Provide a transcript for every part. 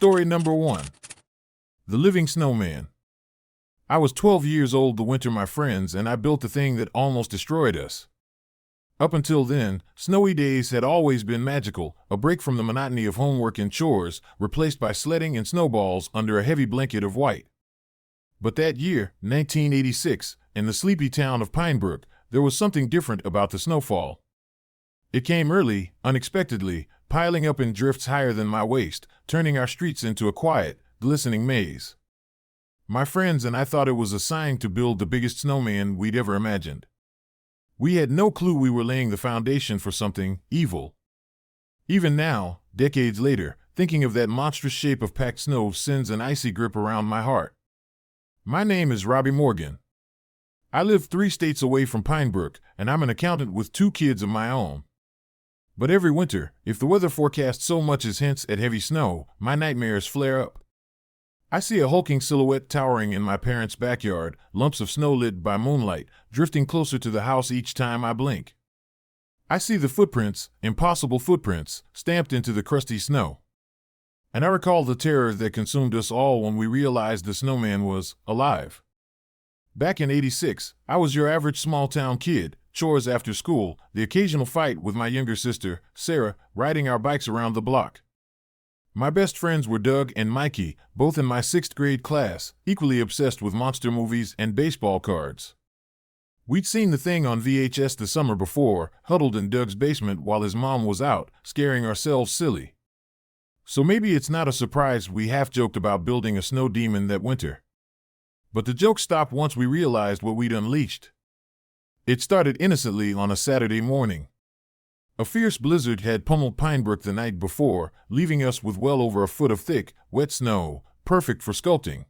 Story number 1. The Living Snowman. I was 12 years old the winter my friends and I built the thing that almost destroyed us. Up until then, snowy days had always been magical, a break from the monotony of homework and chores, replaced by sledding and snowballs under a heavy blanket of white. But that year, 1986, in the sleepy town of Pinebrook, there was something different about the snowfall. It came early, unexpectedly, piling up in drifts higher than my waist, turning our streets into a quiet, glistening maze. My friends and I thought it was a sign to build the biggest snowman we'd ever imagined. We had no clue we were laying the foundation for something evil. Even now, decades later, thinking of that monstrous shape of packed snow sends an icy grip around my heart. My name is Robbie Morgan. I live 3 states away from Pinebrook, and I'm an accountant with 2 kids of my own. But every winter, if the weather forecast so much as hints at heavy snow, my nightmares flare up. I see a hulking silhouette towering in my parents' backyard, lumps of snow lit by moonlight, drifting closer to the house each time I blink. I see the footprints, impossible footprints, stamped into the crusty snow. And I recall the terror that consumed us all when we realized the snowman was alive. Back in '86, I was your average small-town kid, chores after school, the occasional fight with my younger sister, Sarah, riding our bikes around the block. My best friends were Doug and Mikey, both in my 6th grade class, equally obsessed with monster movies and baseball cards. We'd seen the thing on VHS the summer before, huddled in Doug's basement while his mom was out, scaring ourselves silly. So maybe it's not a surprise we half-joked about building a snow demon that winter. But the joke stopped once we realized what we'd unleashed. It started innocently on a Saturday morning. A fierce blizzard had pummeled Pinebrook the night before, leaving us with well over a foot of thick, wet snow, perfect for sculpting.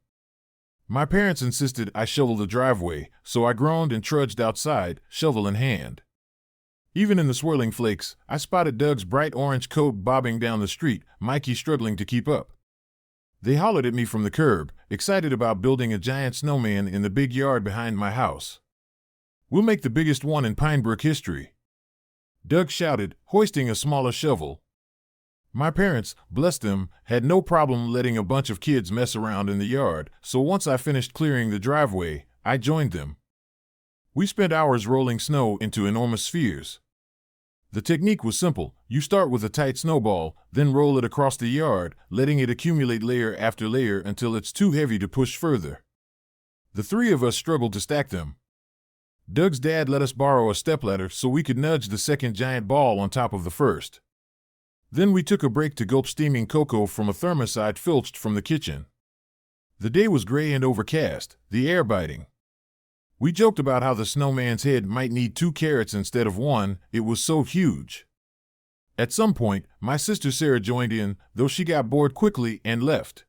My parents insisted I shovel the driveway, so I groaned and trudged outside, shovel in hand. Even in the swirling flakes, I spotted Doug's bright orange coat bobbing down the street, Mikey struggling to keep up. They hollered at me from the curb, excited about building a giant snowman in the big yard behind my house. "We'll make the biggest one in Pinebrook history," Doug shouted, hoisting a smaller shovel. My parents, bless them, had no problem letting a bunch of kids mess around in the yard, so once I finished clearing the driveway, I joined them. We spent hours rolling snow into enormous spheres. The technique was simple. You start with a tight snowball, then roll it across the yard, letting it accumulate layer after layer until it's too heavy to push further. The 3 of us struggled to stack them. Doug's dad let us borrow a stepladder so we could nudge the second giant ball on top of the first. Then we took a break to gulp steaming cocoa from a thermos I'd filched from the kitchen. The day was gray and overcast, the air biting. We joked about how the snowman's head might need 2 carrots instead of 1, it was so huge. At some point, my sister Sarah joined in, though she got bored quickly and left.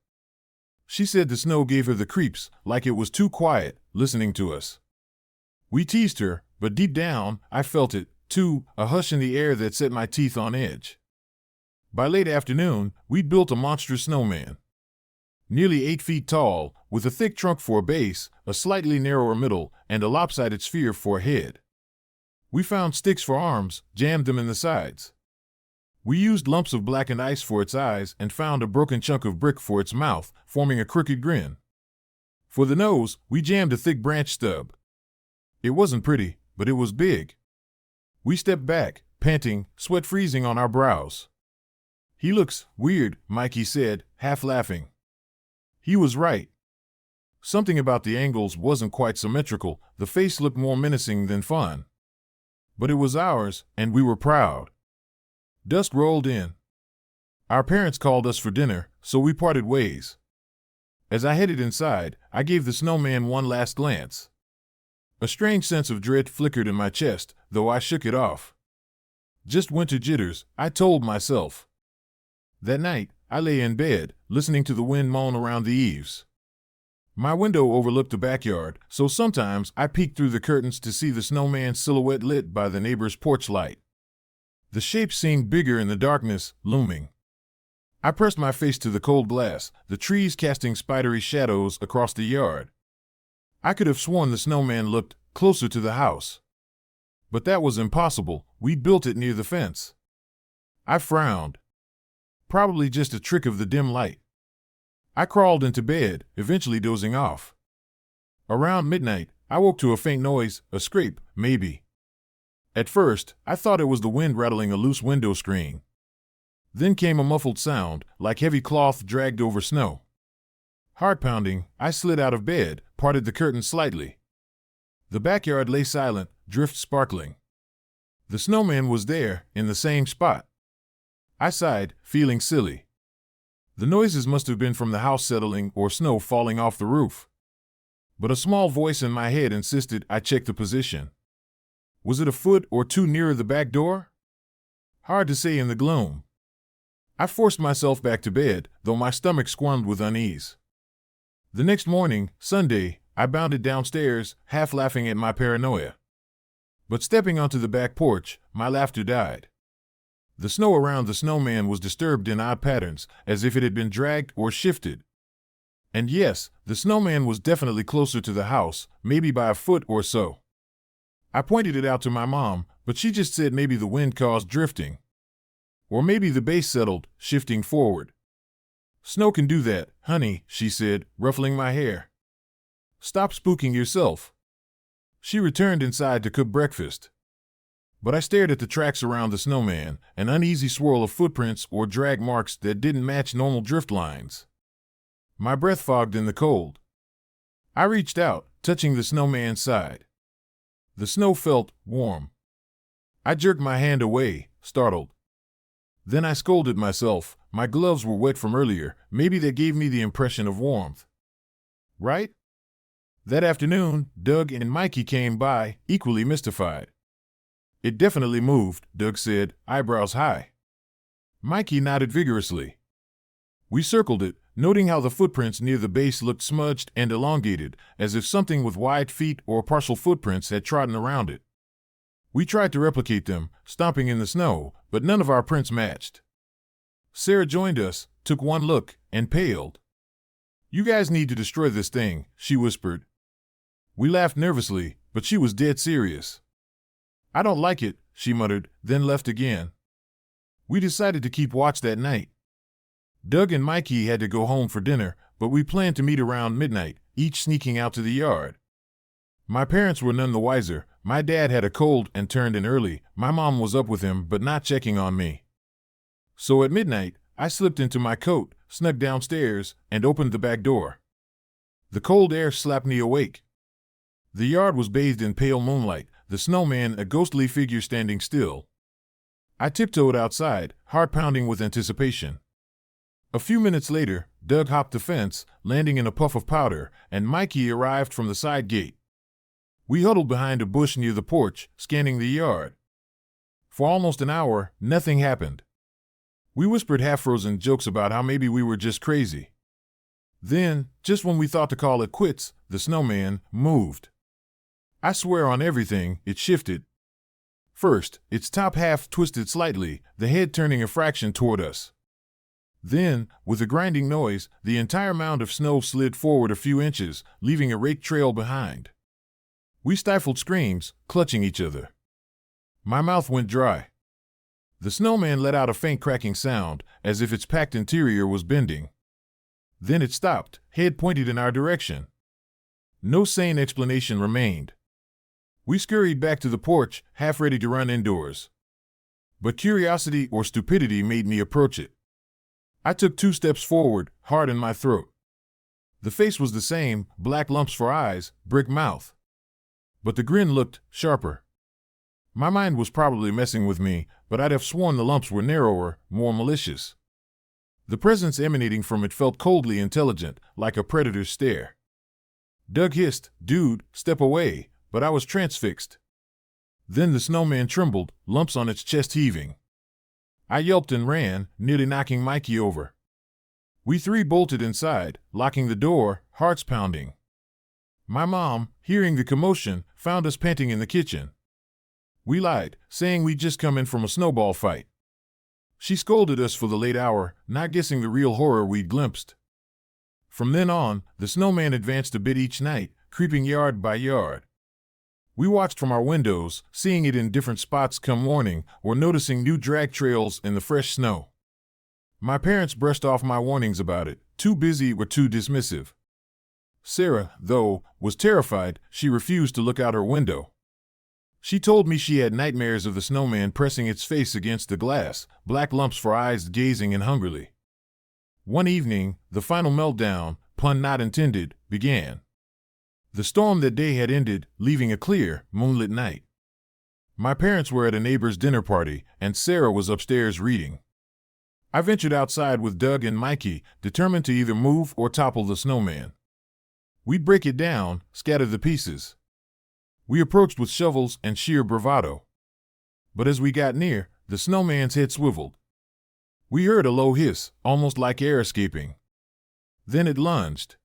She said the snow gave her the creeps, like it was too quiet, listening to us. We teased her, but deep down, I felt it, too, a hush in the air that set my teeth on edge. By late afternoon, we'd built a monstrous snowman. Nearly 8 feet tall, with a thick trunk for a base, a slightly narrower middle, and a lopsided sphere for a head. We found sticks for arms, jammed them in the sides. We used lumps of blackened ice for its eyes and found a broken chunk of brick for its mouth, forming a crooked grin. For the nose, we jammed a thick branch stub. It wasn't pretty, but it was big. We stepped back, panting, sweat freezing on our brows. "He looks weird," Mikey said, half laughing. He was right. Something about the angles wasn't quite symmetrical, the face looked more menacing than fun. But it was ours, and we were proud. Dusk rolled in. Our parents called us for dinner, so we parted ways. As I headed inside, I gave the snowman one last glance. A strange sense of dread flickered in my chest, though I shook it off. Just winter jitters, I told myself. That night, I lay in bed, listening to the wind moan around the eaves. My window overlooked the backyard, so sometimes I peeked through the curtains to see the snowman's silhouette lit by the neighbor's porch light. The shape seemed bigger in the darkness, looming. I pressed my face to the cold glass, the trees casting spidery shadows across the yard. I could have sworn the snowman looked closer to the house. But that was impossible, we'd built it near the fence. I frowned. Probably just a trick of the dim light. I crawled into bed, eventually dozing off. Around midnight, I woke to a faint noise, a scrape, maybe. At first, I thought it was the wind rattling a loose window screen. Then came a muffled sound, like heavy cloth dragged over snow. Heart pounding, I slid out of bed, parted the curtains slightly. The backyard lay silent, drift sparkling. The snowman was there, in the same spot. I sighed, feeling silly. The noises must have been from the house settling or snow falling off the roof. But a small voice in my head insisted I check the position. Was it a foot or two nearer the back door? Hard to say in the gloom. I forced myself back to bed, though my stomach squirmed with unease. The next morning, Sunday, I bounded downstairs, half laughing at my paranoia. But stepping onto the back porch, my laughter died. The snow around the snowman was disturbed in odd patterns, as if it had been dragged or shifted. And yes, the snowman was definitely closer to the house, maybe by a foot or so. I pointed it out to my mom, but she just said maybe the wind caused drifting. Or maybe the base settled, shifting forward. Snow can do that, honey, she said, ruffling my hair. Stop spooking yourself. She returned inside to cook breakfast. But I stared at the tracks around the snowman, an uneasy swirl of footprints or drag marks that didn't match normal drift lines. My breath fogged in the cold. I reached out, touching the snowman's side. The snow felt warm. I jerked my hand away, startled. Then I scolded myself. My gloves were wet from earlier. Maybe they gave me the impression of warmth. Right? That afternoon, Doug and Mikey came by, equally mystified. It definitely moved, Doug said, eyebrows high. Mikey nodded vigorously. We circled it, noting how the footprints near the base looked smudged and elongated, as if something with wide feet or partial footprints had trodden around it. We tried to replicate them, stomping in the snow, but none of our prints matched. Sarah joined us, took one look, and paled. You guys need to destroy this thing, she whispered. We laughed nervously, but she was dead serious. I don't like it, she muttered, then left again. We decided to keep watch that night. Doug and Mikey had to go home for dinner, but we planned to meet around midnight, each sneaking out to the yard. My parents were none the wiser. My dad had a cold and turned in early. My mom was up with him but not checking on me. So at midnight, I slipped into my coat, snuck downstairs, and opened the back door. The cold air slapped me awake. The yard was bathed in pale moonlight, the snowman a ghostly figure standing still. I tiptoed outside, heart pounding with anticipation. A few minutes later, Doug hopped the fence, landing in a puff of powder, and Mikey arrived from the side gate. We huddled behind a bush near the porch, scanning the yard. For almost an hour, nothing happened. We whispered half-frozen jokes about how maybe we were just crazy. Then, just when we thought to call it quits, the snowman moved. I swear on everything, it shifted. First, its top half twisted slightly, the head turning a fraction toward us. Then, with a grinding noise, the entire mound of snow slid forward a few inches, leaving a raked trail behind. We stifled screams, clutching each other. My mouth went dry. The snowman let out a faint cracking sound, as if its packed interior was bending. Then it stopped, head pointed in our direction. No sane explanation remained. We scurried back to the porch, half ready to run indoors. But curiosity or stupidity made me approach it. I took 2 steps forward, hard in my throat. The face was the same, black lumps for eyes, brick mouth. But the grin looked sharper. My mind was probably messing with me, but I'd have sworn the lumps were narrower, more malicious. The presence emanating from it felt coldly intelligent, like a predator's stare. Doug hissed, "Dude, step away," but I was transfixed. Then the snowman trembled, lumps on its chest heaving. I yelped and ran, nearly knocking Mikey over. We 3 bolted inside, locking the door, hearts pounding. My mom, hearing the commotion, found us panting in the kitchen. We lied, saying we'd just come in from a snowball fight. She scolded us for the late hour, not guessing the real horror we'd glimpsed. From then on, the snowman advanced a bit each night, creeping yard by yard. We watched from our windows, seeing it in different spots come morning, or noticing new drag trails in the fresh snow. My parents brushed off my warnings about it, too busy or too dismissive. Sarah, though, was terrified. She refused to look out her window. She told me she had nightmares of the snowman pressing its face against the glass, black lumps for eyes gazing in hungrily. One evening, the final meltdown, pun not intended, began. The storm that day had ended, leaving a clear, moonlit night. My parents were at a neighbor's dinner party, and Sarah was upstairs reading. I ventured outside with Doug and Mikey, determined to either move or topple the snowman. We'd break it down, scatter the pieces. We approached with shovels and sheer bravado. But as we got near, the snowman's head swiveled. We heard a low hiss, almost like air escaping. Then it lunged.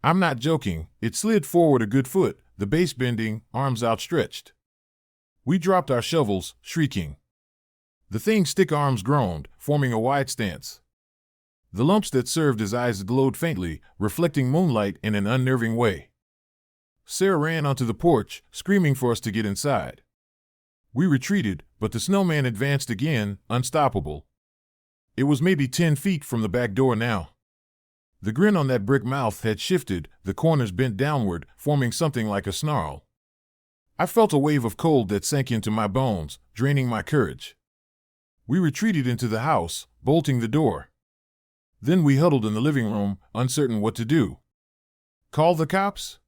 I'm not joking, it slid forward a good foot, the base bending, arms outstretched. We dropped our shovels, shrieking. The thing's stick arms groaned, forming a wide stance. The lumps that served as eyes glowed faintly, reflecting moonlight in an unnerving way. Sarah ran onto the porch, screaming for us to get inside. We retreated, but the snowman advanced again, unstoppable. It was maybe 10 feet from the back door now. The grin on that brick mouth had shifted, the corners bent downward, forming something like a snarl. I felt a wave of cold that sank into my bones, draining my courage. We retreated into the house, bolting the door. Then we huddled in the living room, uncertain what to do. Call the cops?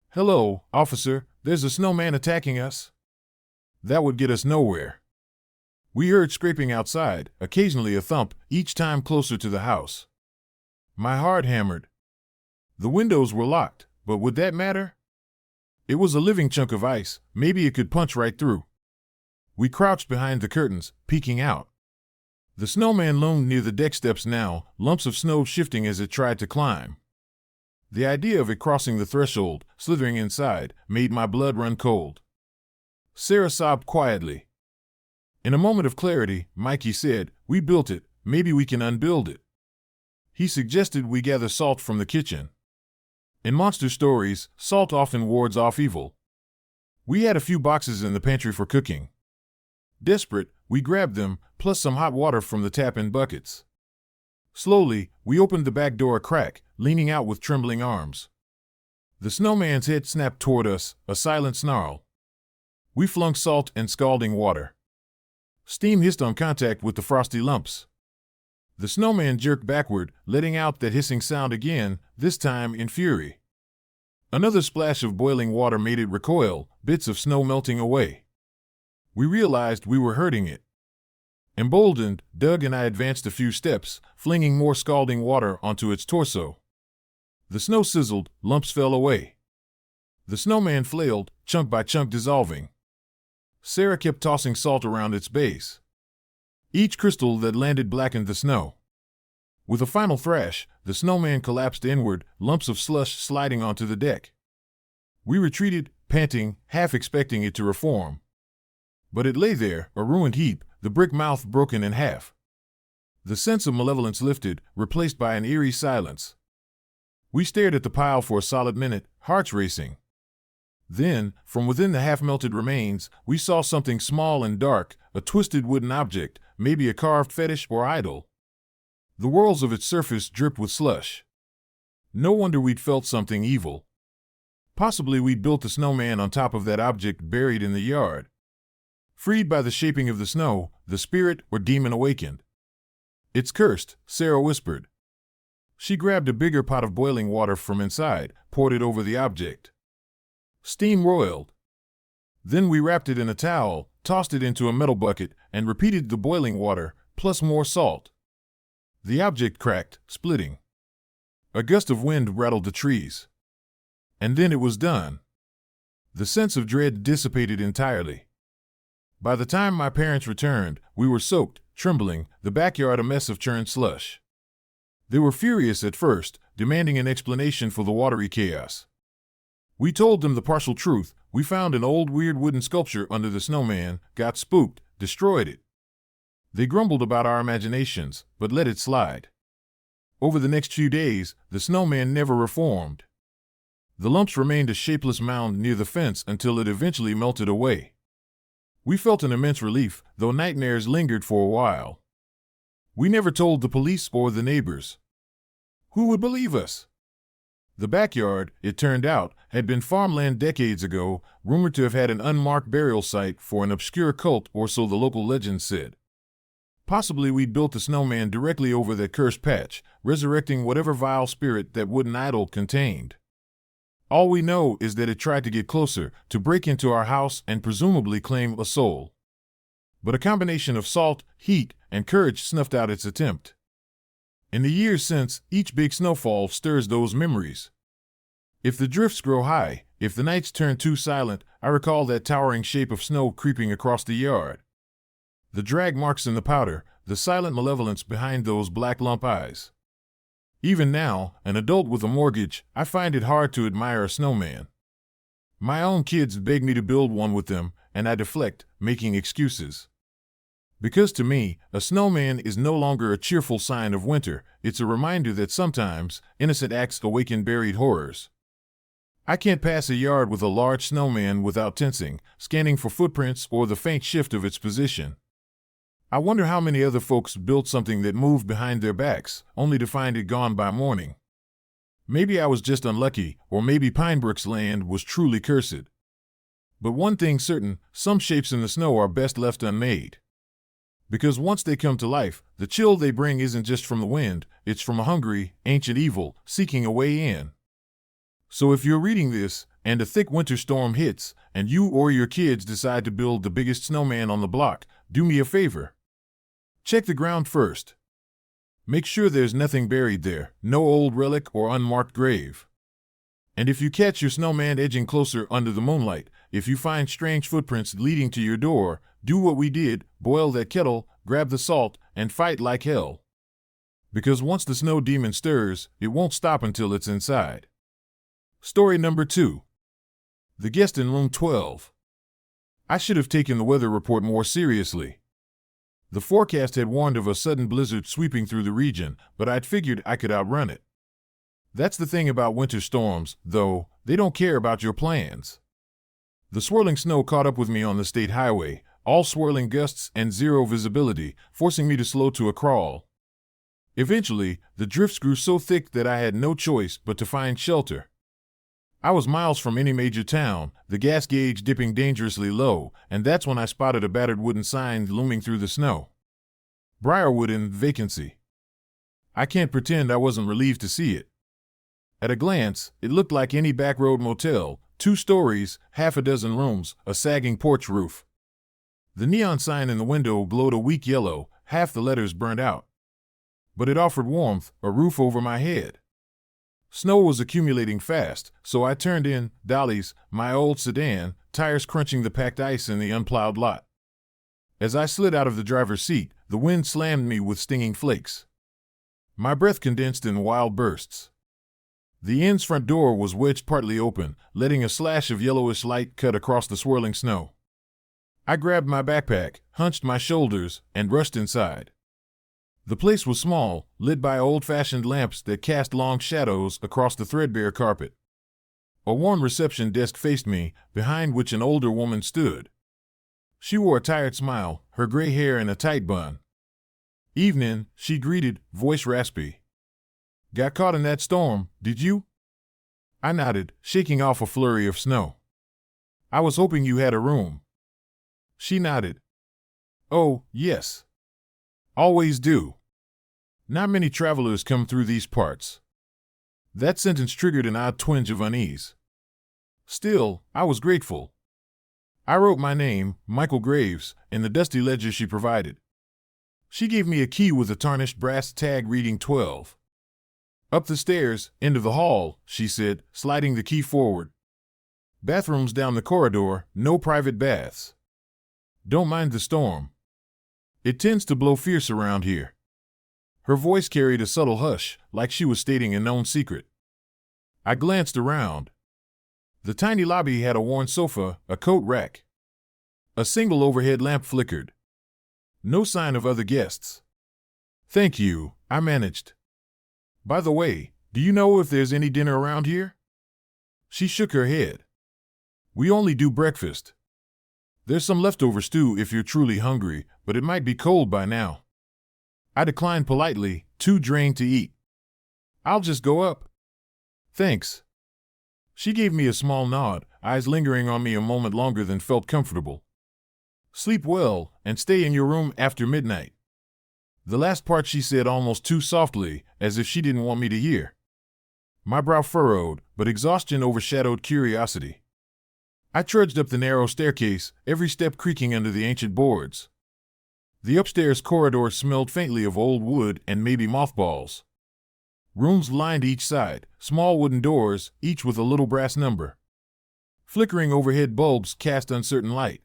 Hello, officer, there's a snowman attacking us. That would get us nowhere. We heard scraping outside, occasionally a thump, each time closer to the house. My heart hammered. The windows were locked, but would that matter? It was a living chunk of ice, maybe it could punch right through. We crouched behind the curtains, peeking out. The snowman loomed near the deck steps now, lumps of snow shifting as it tried to climb. The idea of it crossing the threshold, slithering inside, made my blood run cold. Sarah sobbed quietly. In a moment of clarity, Mikey said, "We built it, maybe we can unbuild it." He suggested we gather salt from the kitchen. In monster stories, salt often wards off evil. We had a few boxes in the pantry for cooking. Desperate, we grabbed them, plus some hot water from the tap in buckets. Slowly, we opened the back door a crack, leaning out with trembling arms. The snowman's head snapped toward us, a silent snarl. We flung salt and scalding water. Steam hissed on contact with the frosty lumps. The snowman jerked backward, letting out that hissing sound again, this time in fury. Another splash of boiling water made it recoil, bits of snow melting away. We realized we were hurting it. Emboldened, Doug and I advanced a few steps, flinging more scalding water onto its torso. The snow sizzled, lumps fell away. The snowman flailed, chunk by chunk dissolving. Sarah kept tossing salt around its base. Each crystal that landed blackened the snow. With a final thrash, the snowman collapsed inward, lumps of slush sliding onto the deck. We retreated, panting, half expecting it to reform. But it lay there, a ruined heap, the brick mouth broken in half. The sense of malevolence lifted, replaced by an eerie silence. We stared at the pile for a solid minute, hearts racing. Then, from within the half-melted remains, we saw something small and dark, a twisted wooden object, maybe a carved fetish or idol. The whorls of its surface dripped with slush. No wonder we'd felt something evil. Possibly we'd built the snowman on top of that object buried in the yard. Freed by the shaping of the snow, the spirit or demon awakened. "It's cursed," Sarah whispered. She grabbed a bigger pot of boiling water from inside, poured it over the object. Steam roiled. Then we wrapped it in a towel, tossed it into a metal bucket, and repeated the boiling water, plus more salt. The object cracked, splitting. A gust of wind rattled the trees. And then it was done. The sense of dread dissipated entirely. By the time my parents returned, we were soaked, trembling, the backyard a mess of churned slush. They were furious at first, demanding an explanation for the watery chaos. We told them the partial truth. We found an old weird wooden sculpture under the snowman, got spooked, destroyed it. They grumbled about our imaginations, but let it slide. Over the next few days, the snowman never reformed. The lumps remained a shapeless mound near the fence until it eventually melted away. We felt an immense relief, though nightmares lingered for a while. We never told the police or the neighbors. Who would believe us? The backyard, it turned out, had been farmland decades ago, rumored to have had an unmarked burial site for an obscure cult, or so the local legend said. Possibly we'd built the snowman directly over that cursed patch, resurrecting whatever vile spirit that wooden idol contained. All we know is that it tried to get closer, to break into our house and presumably claim a soul. But a combination of salt, heat, and courage snuffed out its attempt. In the years since, each big snowfall stirs those memories. If the drifts grow high, if the nights turn too silent, I recall that towering shape of snow creeping across the yard. The drag marks in the powder, the silent malevolence behind those black lump eyes. Even now, an adult with a mortgage, I find it hard to admire a snowman. My own kids beg me to build one with them, and I deflect, making excuses. Because to me, a snowman is no longer a cheerful sign of winter, it's a reminder that sometimes, innocent acts awaken buried horrors. I can't pass a yard with a large snowman without tensing, scanning for footprints or the faint shift of its position. I wonder how many other folks built something that moved behind their backs, only to find it gone by morning. Maybe I was just unlucky, or maybe Pinebrook's land was truly cursed. But one thing's certain, some shapes in the snow are best left unmade. Because once they come to life, the chill they bring isn't just from the wind, it's from a hungry, ancient evil, seeking a way in. So if you're reading this, and a thick winter storm hits, and you or your kids decide to build the biggest snowman on the block, do me a favor. Check the ground first. Make sure there's nothing buried there, no old relic or unmarked grave. And if you catch your snowman edging closer under the moonlight, if you find strange footprints leading to your door, do what we did, boil that kettle, grab the salt, and fight like hell. Because once the snow demon stirs, it won't stop until it's inside. Story number 2. The guest in room 12. I should have taken the weather report more seriously. The forecast had warned of a sudden blizzard sweeping through the region, but I'd figured I could outrun it. That's the thing about winter storms, though, they don't care about your plans. The swirling snow caught up with me on the state highway, all swirling gusts and zero visibility, forcing me to slow to a crawl. Eventually, the drifts grew so thick that I had no choice but to find shelter. I was miles from any major town, the gas gauge dipping dangerously low, and that's when I spotted a battered wooden sign looming through the snow. Briarwood in vacancy. I can't pretend I wasn't relieved to see it. At a glance, it looked like any backroad motel, 2 stories, half a dozen rooms, a sagging porch roof. The neon sign in the window glowed a weak yellow, half the letters burned out. But it offered warmth, a roof over my head. Snow was accumulating fast, so I turned in, Dolly's, my old sedan, tires crunching the packed ice in the unplowed lot. As I slid out of the driver's seat, the wind slammed me with stinging flakes. My breath condensed in wild bursts. The inn's front door was wedged partly open, letting a slash of yellowish light cut across the swirling snow. I grabbed my backpack, hunched my shoulders, and rushed inside. The place was small, lit by old-fashioned lamps that cast long shadows across the threadbare carpet. A worn reception desk faced me, behind which an older woman stood. She wore a tired smile, her gray hair in a tight bun. "Evening," she greeted, voice raspy. "Got caught in that storm, did you?" I nodded, shaking off a flurry of snow. "I was hoping you had a room." She nodded. "Oh, yes. Always do. Not many travelers come through these parts." That sentence triggered an odd twinge of unease. Still, I was grateful. I wrote my name, Michael Graves, in the dusty ledger she provided. She gave me a key with a tarnished brass tag reading 12. "Up the stairs, end of the hall," she said, sliding the key forward. "Bathrooms down the corridor, no private baths. Don't mind the storm. It tends to blow fierce around here." Her voice carried a subtle hush, like she was stating a known secret. I glanced around. The tiny lobby had a worn sofa, a coat rack. A single overhead lamp flickered. No sign of other guests. "Thank you," I managed. "By the way, do you know if there's any dinner around here?" She shook her head. "We only do breakfast. There's some leftover stew if you're truly hungry, but it might be cold by now." I declined politely, too drained to eat. "I'll just go up." "Thanks." She gave me a small nod, eyes lingering on me a moment longer than felt comfortable. "Sleep well, and stay in your room after midnight." The last part she said almost too softly, as if she didn't want me to hear. My brow furrowed, but exhaustion overshadowed curiosity. I trudged up the narrow staircase, every step creaking under the ancient boards. The upstairs corridor smelled faintly of old wood and maybe mothballs. Rooms lined each side, small wooden doors, each with a little brass number. Flickering overhead bulbs cast uncertain light.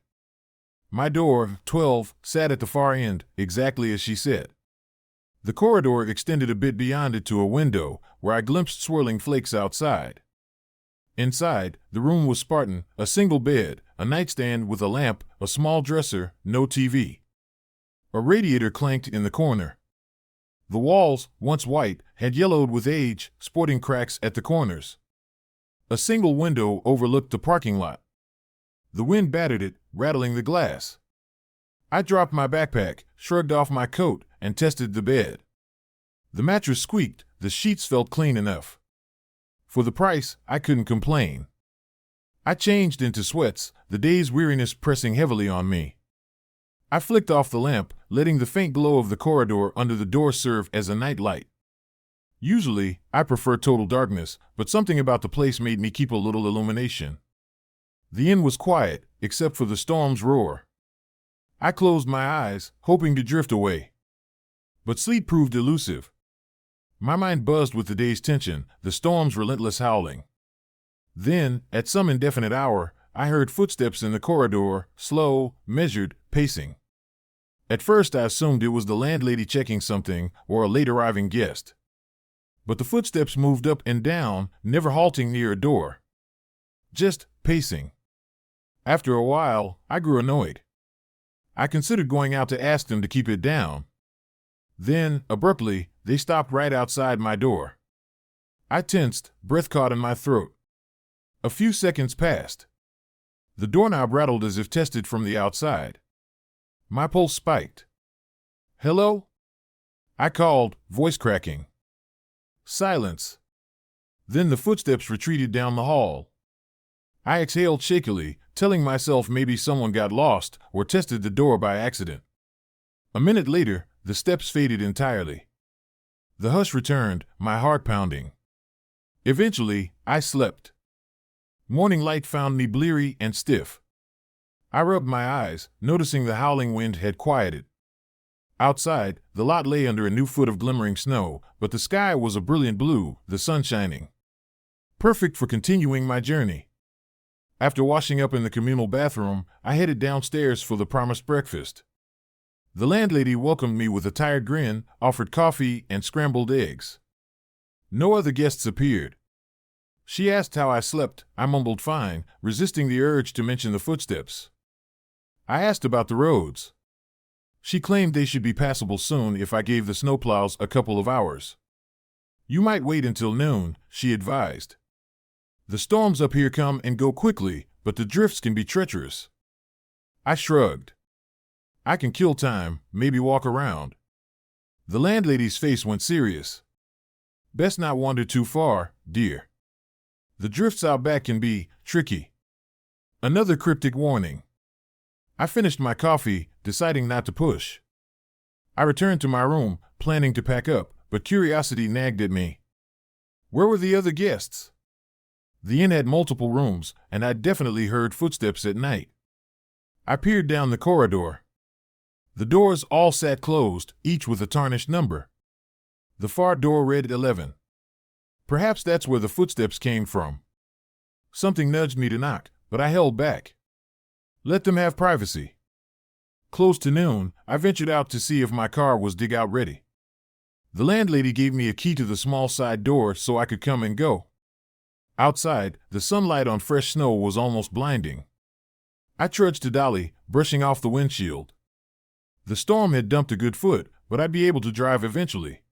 My door, 12, sat at the far end, exactly as she said. The corridor extended a bit beyond it to a window, where I glimpsed swirling flakes outside. Inside, the room was Spartan, a single bed, a nightstand with a lamp, a small dresser, no TV. A radiator clanked in the corner. The walls, once white, had yellowed with age, sporting cracks at the corners. A single window overlooked the parking lot. The wind battered it, rattling the glass. I dropped my backpack, shrugged off my coat, and tested the bed. The mattress squeaked, the sheets felt clean enough. For the price, I couldn't complain. I changed into sweats, the day's weariness pressing heavily on me. I flicked off the lamp, letting the faint glow of the corridor under the door serve as a night light. Usually, I prefer total darkness, but something about the place made me keep a little illumination. The inn was quiet, except for the storm's roar. I closed my eyes, hoping to drift away. But sleep proved elusive. My mind buzzed with the day's tension, the storm's relentless howling. Then, at some indefinite hour, I heard footsteps in the corridor, slow, measured, pacing. At first I assumed it was the landlady checking something, or a late-arriving guest. But the footsteps moved up and down, never halting near a door. Just pacing. After a while, I grew annoyed. I considered going out to ask them to keep it down. Then, abruptly, they stopped right outside my door. I tensed, breath caught in my throat. A few seconds passed. The doorknob rattled as if tested from the outside. My pulse spiked. "Hello?" I called, voice cracking. Silence. Then the footsteps retreated down the hall. I exhaled shakily, telling myself maybe someone got lost or tested the door by accident. A minute later, the steps faded entirely. The hush returned, my heart pounding. Eventually, I slept. Morning light found me bleary and stiff. I rubbed my eyes, noticing the howling wind had quieted. Outside, the lot lay under a new foot of glimmering snow, but the sky was a brilliant blue, the sun shining. Perfect for continuing my journey. After washing up in the communal bathroom, I headed downstairs for the promised breakfast. The landlady welcomed me with a tired grin, offered coffee and scrambled eggs. No other guests appeared. She asked how I slept. I mumbled fine, resisting the urge to mention the footsteps. I asked about the roads. She claimed they should be passable soon if I gave the snowplows a couple of hours. "You might wait until noon," she advised. "The storms up here come and go quickly, but the drifts can be treacherous." I shrugged. "I can kill time, maybe walk around." The landlady's face went serious. "Best not wander too far, dear. The drifts out back can be tricky." Another cryptic warning. I finished my coffee, deciding not to push. I returned to my room, planning to pack up, but curiosity nagged at me. Where were the other guests? The inn had multiple rooms, and I'd definitely heard footsteps at night. I peered down the corridor. The doors all sat closed, each with a tarnished number. The far door read 11. Perhaps that's where the footsteps came from. Something nudged me to knock, but I held back. Let them have privacy. Close to noon, I ventured out to see if my car was dig-out ready. The landlady gave me a key to the small side door so I could come and go. Outside, the sunlight on fresh snow was almost blinding. I trudged to Dolly, brushing off the windshield. The storm had dumped a good foot, but I'd be able to drive eventually.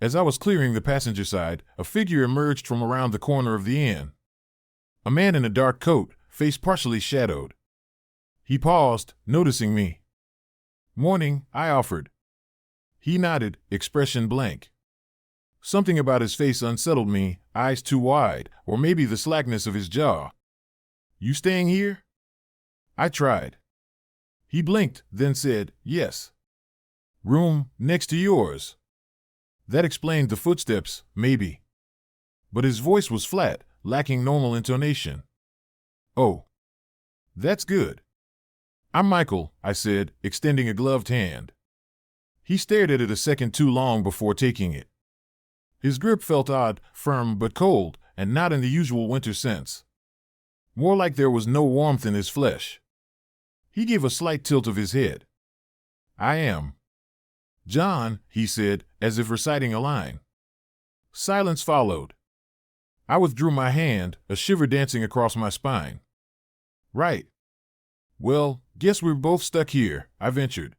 As I was clearing the passenger side, a figure emerged from around the corner of the inn. A man in a dark coat, face partially shadowed. He paused, noticing me. "Morning," I offered. He nodded, expression blank. Something about his face unsettled me, eyes too wide, or maybe the slackness of his jaw. You staying here? I tried. He blinked, then said, yes. Room next to yours. That explained the footsteps, maybe. But his voice was flat, lacking normal intonation. Oh. That's good. I'm Michael, I said, extending a gloved hand. He stared at it a second too long before taking it. His grip felt odd, firm but cold, and not in the usual winter sense. More like there was no warmth in his flesh. He gave a slight tilt of his head. I am John, he said, as if reciting a line. Silence followed. I withdrew my hand, a shiver dancing across my spine. Right. Well, guess we're both stuck here, I ventured.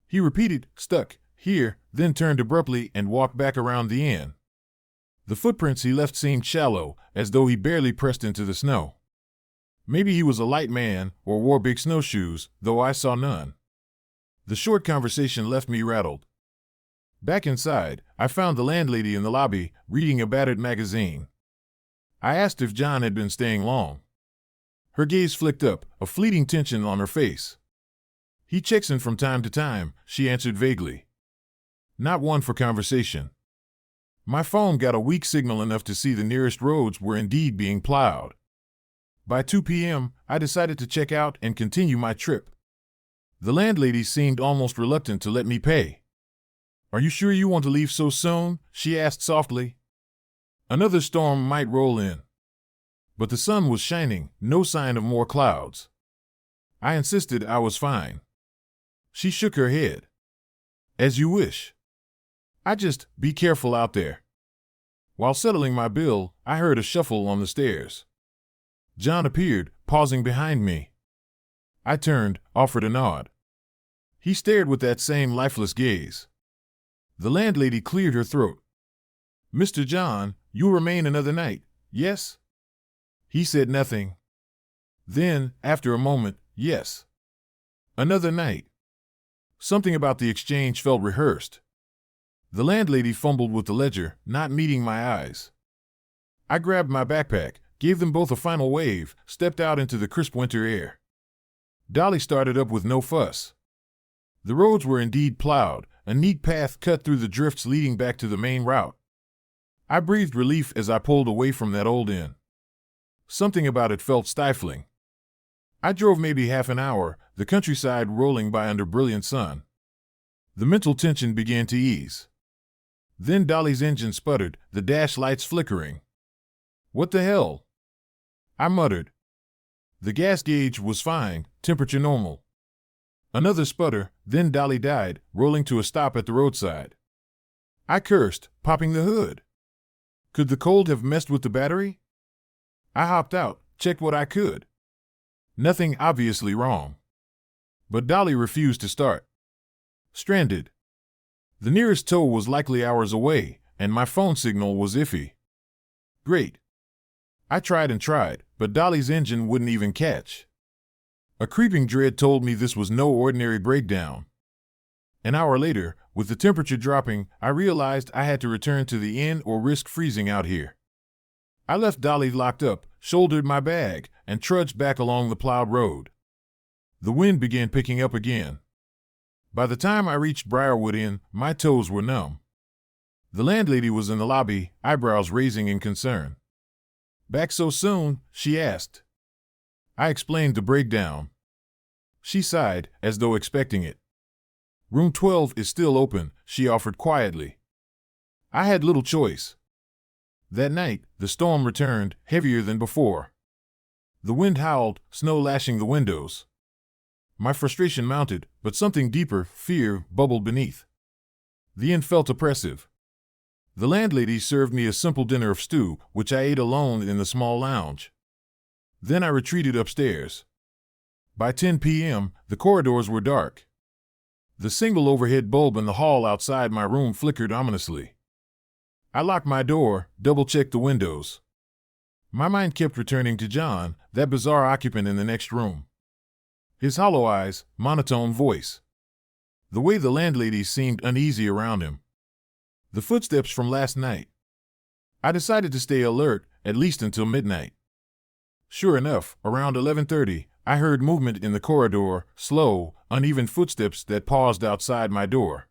He repeated, stuck, here, then turned abruptly and walked back around the inn. The footprints he left seemed shallow, as though he barely pressed into the snow. Maybe he was a light man, or wore big snowshoes, though I saw none. The short conversation left me rattled. Back inside, I found the landlady in the lobby, reading a battered magazine. I asked if John had been staying long. Her gaze flicked up, a fleeting tension on her face. He checks in from time to time, she answered vaguely. Not one for conversation. My phone got a weak signal enough to see the nearest roads were indeed being plowed. By 2 p.m., I decided to check out and continue my trip. The landlady seemed almost reluctant to let me pay. Are you sure you want to leave so soon? She asked softly. Another storm might roll in. But the sun was shining, no sign of more clouds. I insisted I was fine. She shook her head. As you wish. Be careful out there. While settling my bill, I heard a shuffle on the stairs. John appeared, pausing behind me. I turned, offered a nod. He stared with that same lifeless gaze. The landlady cleared her throat. Mr. John, you'll remain another night, yes? He said nothing. Then, after a moment, yes. Another night. Something about the exchange felt rehearsed. The landlady fumbled with the ledger, not meeting my eyes. I grabbed my backpack, gave them both a final wave, stepped out into the crisp winter air. Dolly started up with no fuss. The roads were indeed plowed, a neat path cut through the drifts leading back to the main route. I breathed relief as I pulled away from that old inn. Something about it felt stifling. I drove maybe half an hour, the countryside rolling by under brilliant sun. The mental tension began to ease. Then Dolly's engine sputtered, the dash lights flickering. What the hell? I muttered. The gas gauge was fine, temperature normal. Another sputter, then Dolly died, rolling to a stop at the roadside. I cursed, popping the hood. Could the cold have messed with the battery? I hopped out, checked what I could. Nothing obviously wrong. But Dolly refused to start. Stranded. The nearest tow was likely hours away, and my phone signal was iffy. Great. I tried and tried, but Dolly's engine wouldn't even catch. A creeping dread told me this was no ordinary breakdown. An hour later, with the temperature dropping, I realized I had to return to the inn or risk freezing out here. I left Dolly locked up, shouldered my bag, and trudged back along the plowed road. The wind began picking up again. By the time I reached Briarwood Inn, my toes were numb. The landlady was in the lobby, eyebrows raising in concern. Back so soon? She asked. I explained the breakdown. She sighed, as though expecting it. Room 12 is still open, she offered quietly. I had little choice. That night, the storm returned, heavier than before. The wind howled, snow lashing the windows. My frustration mounted, but something deeper, fear, bubbled beneath. The inn felt oppressive. The landlady served me a simple dinner of stew, which I ate alone in the small lounge. Then I retreated upstairs. By 10 p.m., the corridors were dark. The single overhead bulb in the hall outside my room flickered ominously. I locked my door, double-checked the windows. My mind kept returning to John, that bizarre occupant in the next room. His hollow eyes, monotone voice. The way the landlady seemed uneasy around him. The footsteps from last night. I decided to stay alert, at least until midnight. Sure enough, around 11:30, I heard movement in the corridor, slow, uneven footsteps that paused outside my door.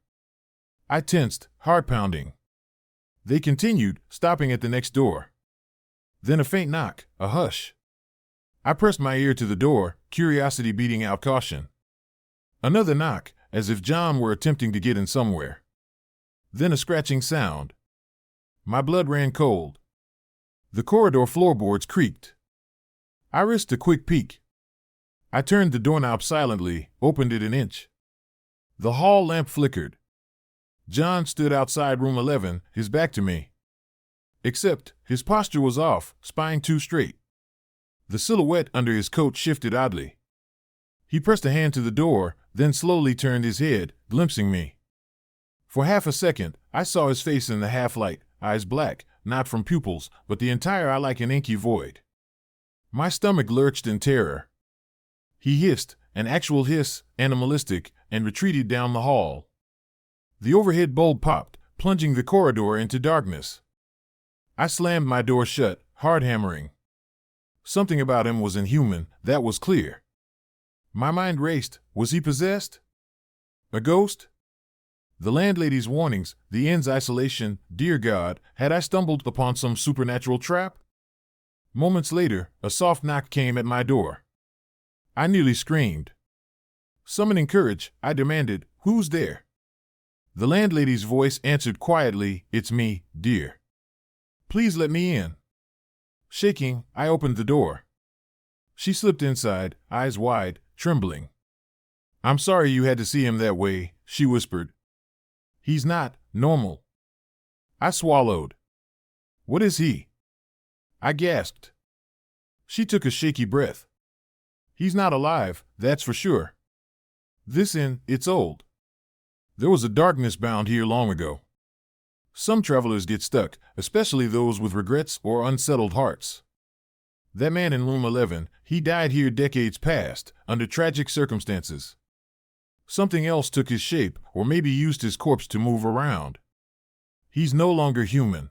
I tensed, heart pounding. They continued, stopping at the next door. Then a faint knock, a hush. I pressed my ear to the door, curiosity beating out caution. Another knock, as if John were attempting to get in somewhere. Then a scratching sound. My blood ran cold. The corridor floorboards creaked. I risked a quick peek. I turned the doorknob silently, opened it an inch. The hall lamp flickered. John stood outside room 11, his back to me. Except, his posture was off, spine too straight. The silhouette under his coat shifted oddly. He pressed a hand to the door, then slowly turned his head, glimpsing me. For half a second, I saw his face in the half-light, eyes black, not from pupils, but the entire eye like an inky void. My stomach lurched in terror. He hissed, an actual hiss, animalistic, and retreated down the hall. The overhead bulb popped, plunging the corridor into darkness. I slammed my door shut, hard hammering. Something about him was inhuman, that was clear. My mind raced. Was he possessed? A ghost? The landlady's warnings, the inn's isolation, dear God, had I stumbled upon some supernatural trap? Moments later, a soft knock came at my door. I nearly screamed. Summoning courage, I demanded, "Who's there?" The landlady's voice answered quietly, "It's me, dear. Please let me in." Shaking, I opened the door. She slipped inside, eyes wide, trembling. "I'm sorry you had to see him that way," she whispered. "He's not normal." I swallowed. "What is he?" I gasped. She took a shaky breath. "He's not alive, that's for sure. This inn, it's old. There was a darkness bound here long ago. Some travelers get stuck, especially those with regrets or unsettled hearts. That man in room 11, he died here decades past, under tragic circumstances. Something else took his shape, or maybe used his corpse to move around. He's no longer human.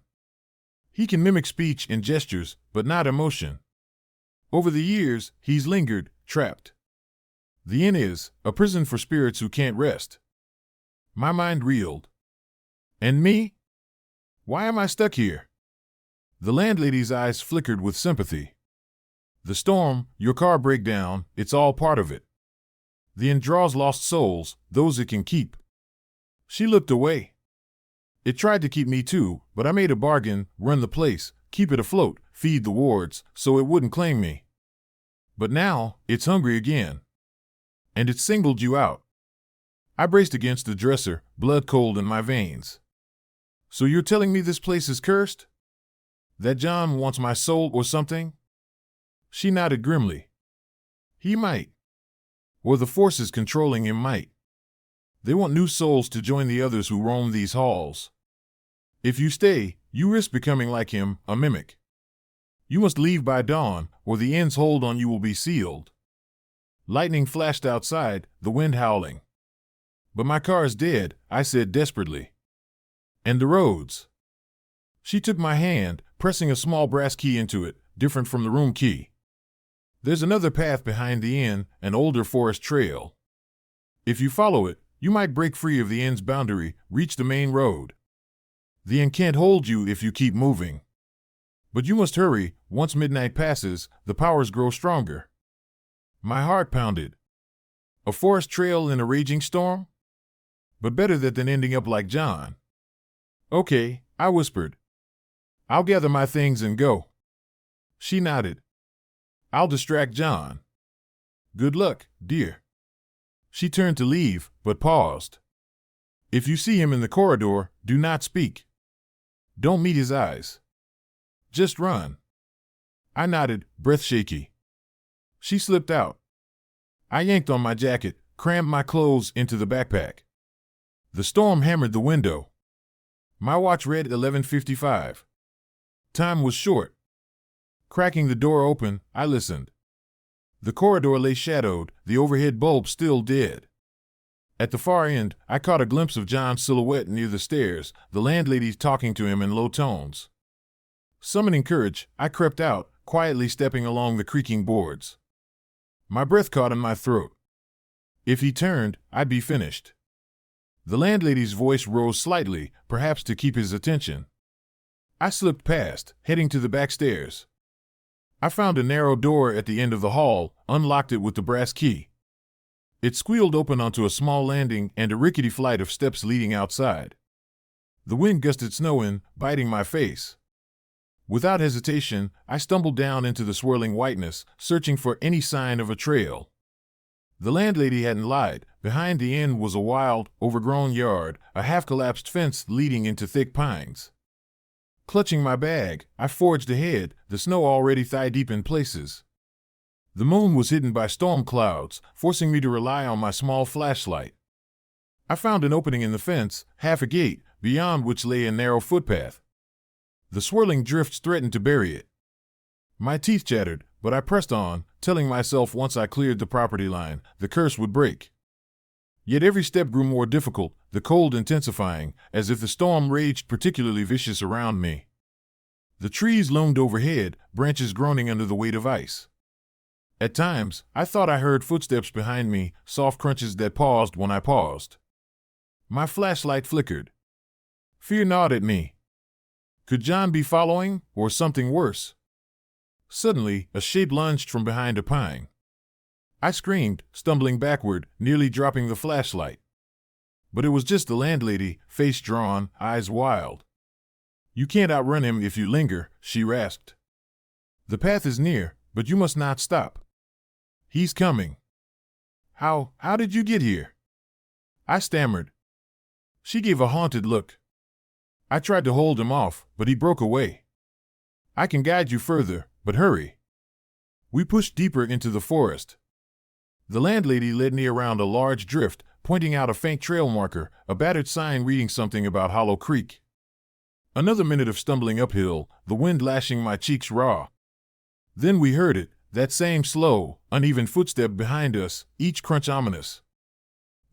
He can mimic speech and gestures, but not emotion. Over the years, he's lingered, trapped. The inn is a prison for spirits who can't rest." My mind reeled. And me? Why am I stuck here? The landlady's eyes flickered with sympathy. "The storm, your car breakdown, it's all part of it. The inn draws lost souls, those it can keep." She looked away. "It tried to keep me too, but I made a bargain, run the place, keep it afloat, feed the wards, so it wouldn't claim me. But now, it's hungry again. And it singled you out." I braced against the dresser, blood cold in my veins. "So you're telling me this place is cursed? That John wants my soul or something?" She nodded grimly. "He might. Or the forces controlling him might. They want new souls to join the others who roam these halls. If you stay, you risk becoming like him, a mimic. You must leave by dawn, or the inn's hold on you will be sealed." Lightning flashed outside, the wind howling. "But my car is dead," I said desperately. "And the roads." She took my hand, pressing a small brass key into it, different from the room key. "There's another path behind the inn, an older forest trail. If you follow it, you might break free of the inn's boundary, reach the main road. The inn can't hold you if you keep moving. But you must hurry, once midnight passes, the powers grow stronger." My heart pounded. A forest trail in a raging storm? But better that than ending up like John. "Okay," I whispered. "I'll gather my things and go." She nodded. "I'll distract John." "Good luck, dear." She turned to leave, but paused. "If you see him in the corridor, do not speak. Don't meet his eyes. Just run." I nodded, breath shaky. She slipped out. I yanked on my jacket, crammed my clothes into the backpack. The storm hammered the window. My watch read 11:55. Time was short. Cracking the door open, I listened. The corridor lay shadowed, the overhead bulb still dead. At the far end, I caught a glimpse of John's silhouette near the stairs, the landlady talking to him in low tones. Summoning courage, I crept out, quietly stepping along the creaking boards. My breath caught in my throat. If he turned, I'd be finished. The landlady's voice rose slightly, perhaps to keep his attention. I slipped past, heading to the back stairs. I found a narrow door at the end of the hall, unlocked it with the brass key. It squealed open onto a small landing and a rickety flight of steps leading outside. The wind gusted snow in, biting my face. Without hesitation, I stumbled down into the swirling whiteness, searching for any sign of a trail. The landlady hadn't lied. Behind the inn was a wild, overgrown yard, a half-collapsed fence leading into thick pines. Clutching my bag, I forged ahead, the snow already thigh-deep in places. The moon was hidden by storm clouds, forcing me to rely on my small flashlight. I found an opening in the fence, half a gate, beyond which lay a narrow footpath. The swirling drifts threatened to bury it. My teeth chattered, but I pressed on, telling myself once I cleared the property line, the curse would break. Yet every step grew more difficult, the cold intensifying, as if the storm raged particularly vicious around me. The trees loomed overhead, branches groaning under the weight of ice. At times, I thought I heard footsteps behind me, soft crunches that paused when I paused. My flashlight flickered. Fear gnawed at me. Could John be following, or something worse? Suddenly, a shape lunged from behind a pine. I screamed, stumbling backward, nearly dropping the flashlight. But it was just the landlady, face drawn, eyes wild. You can't outrun him if you linger, she rasped. The path is near, but you must not stop. He's coming. How did you get here? I stammered. She gave a haunted look. I tried to hold him off, but he broke away. I can guide you further, but hurry. We pushed deeper into the forest. The landlady led me around a large drift, pointing out a faint trail marker, a battered sign reading something about Hollow Creek. Another minute of stumbling uphill, the wind lashing my cheeks raw. Then we heard it, that same slow, uneven footstep behind us, each crunch ominous.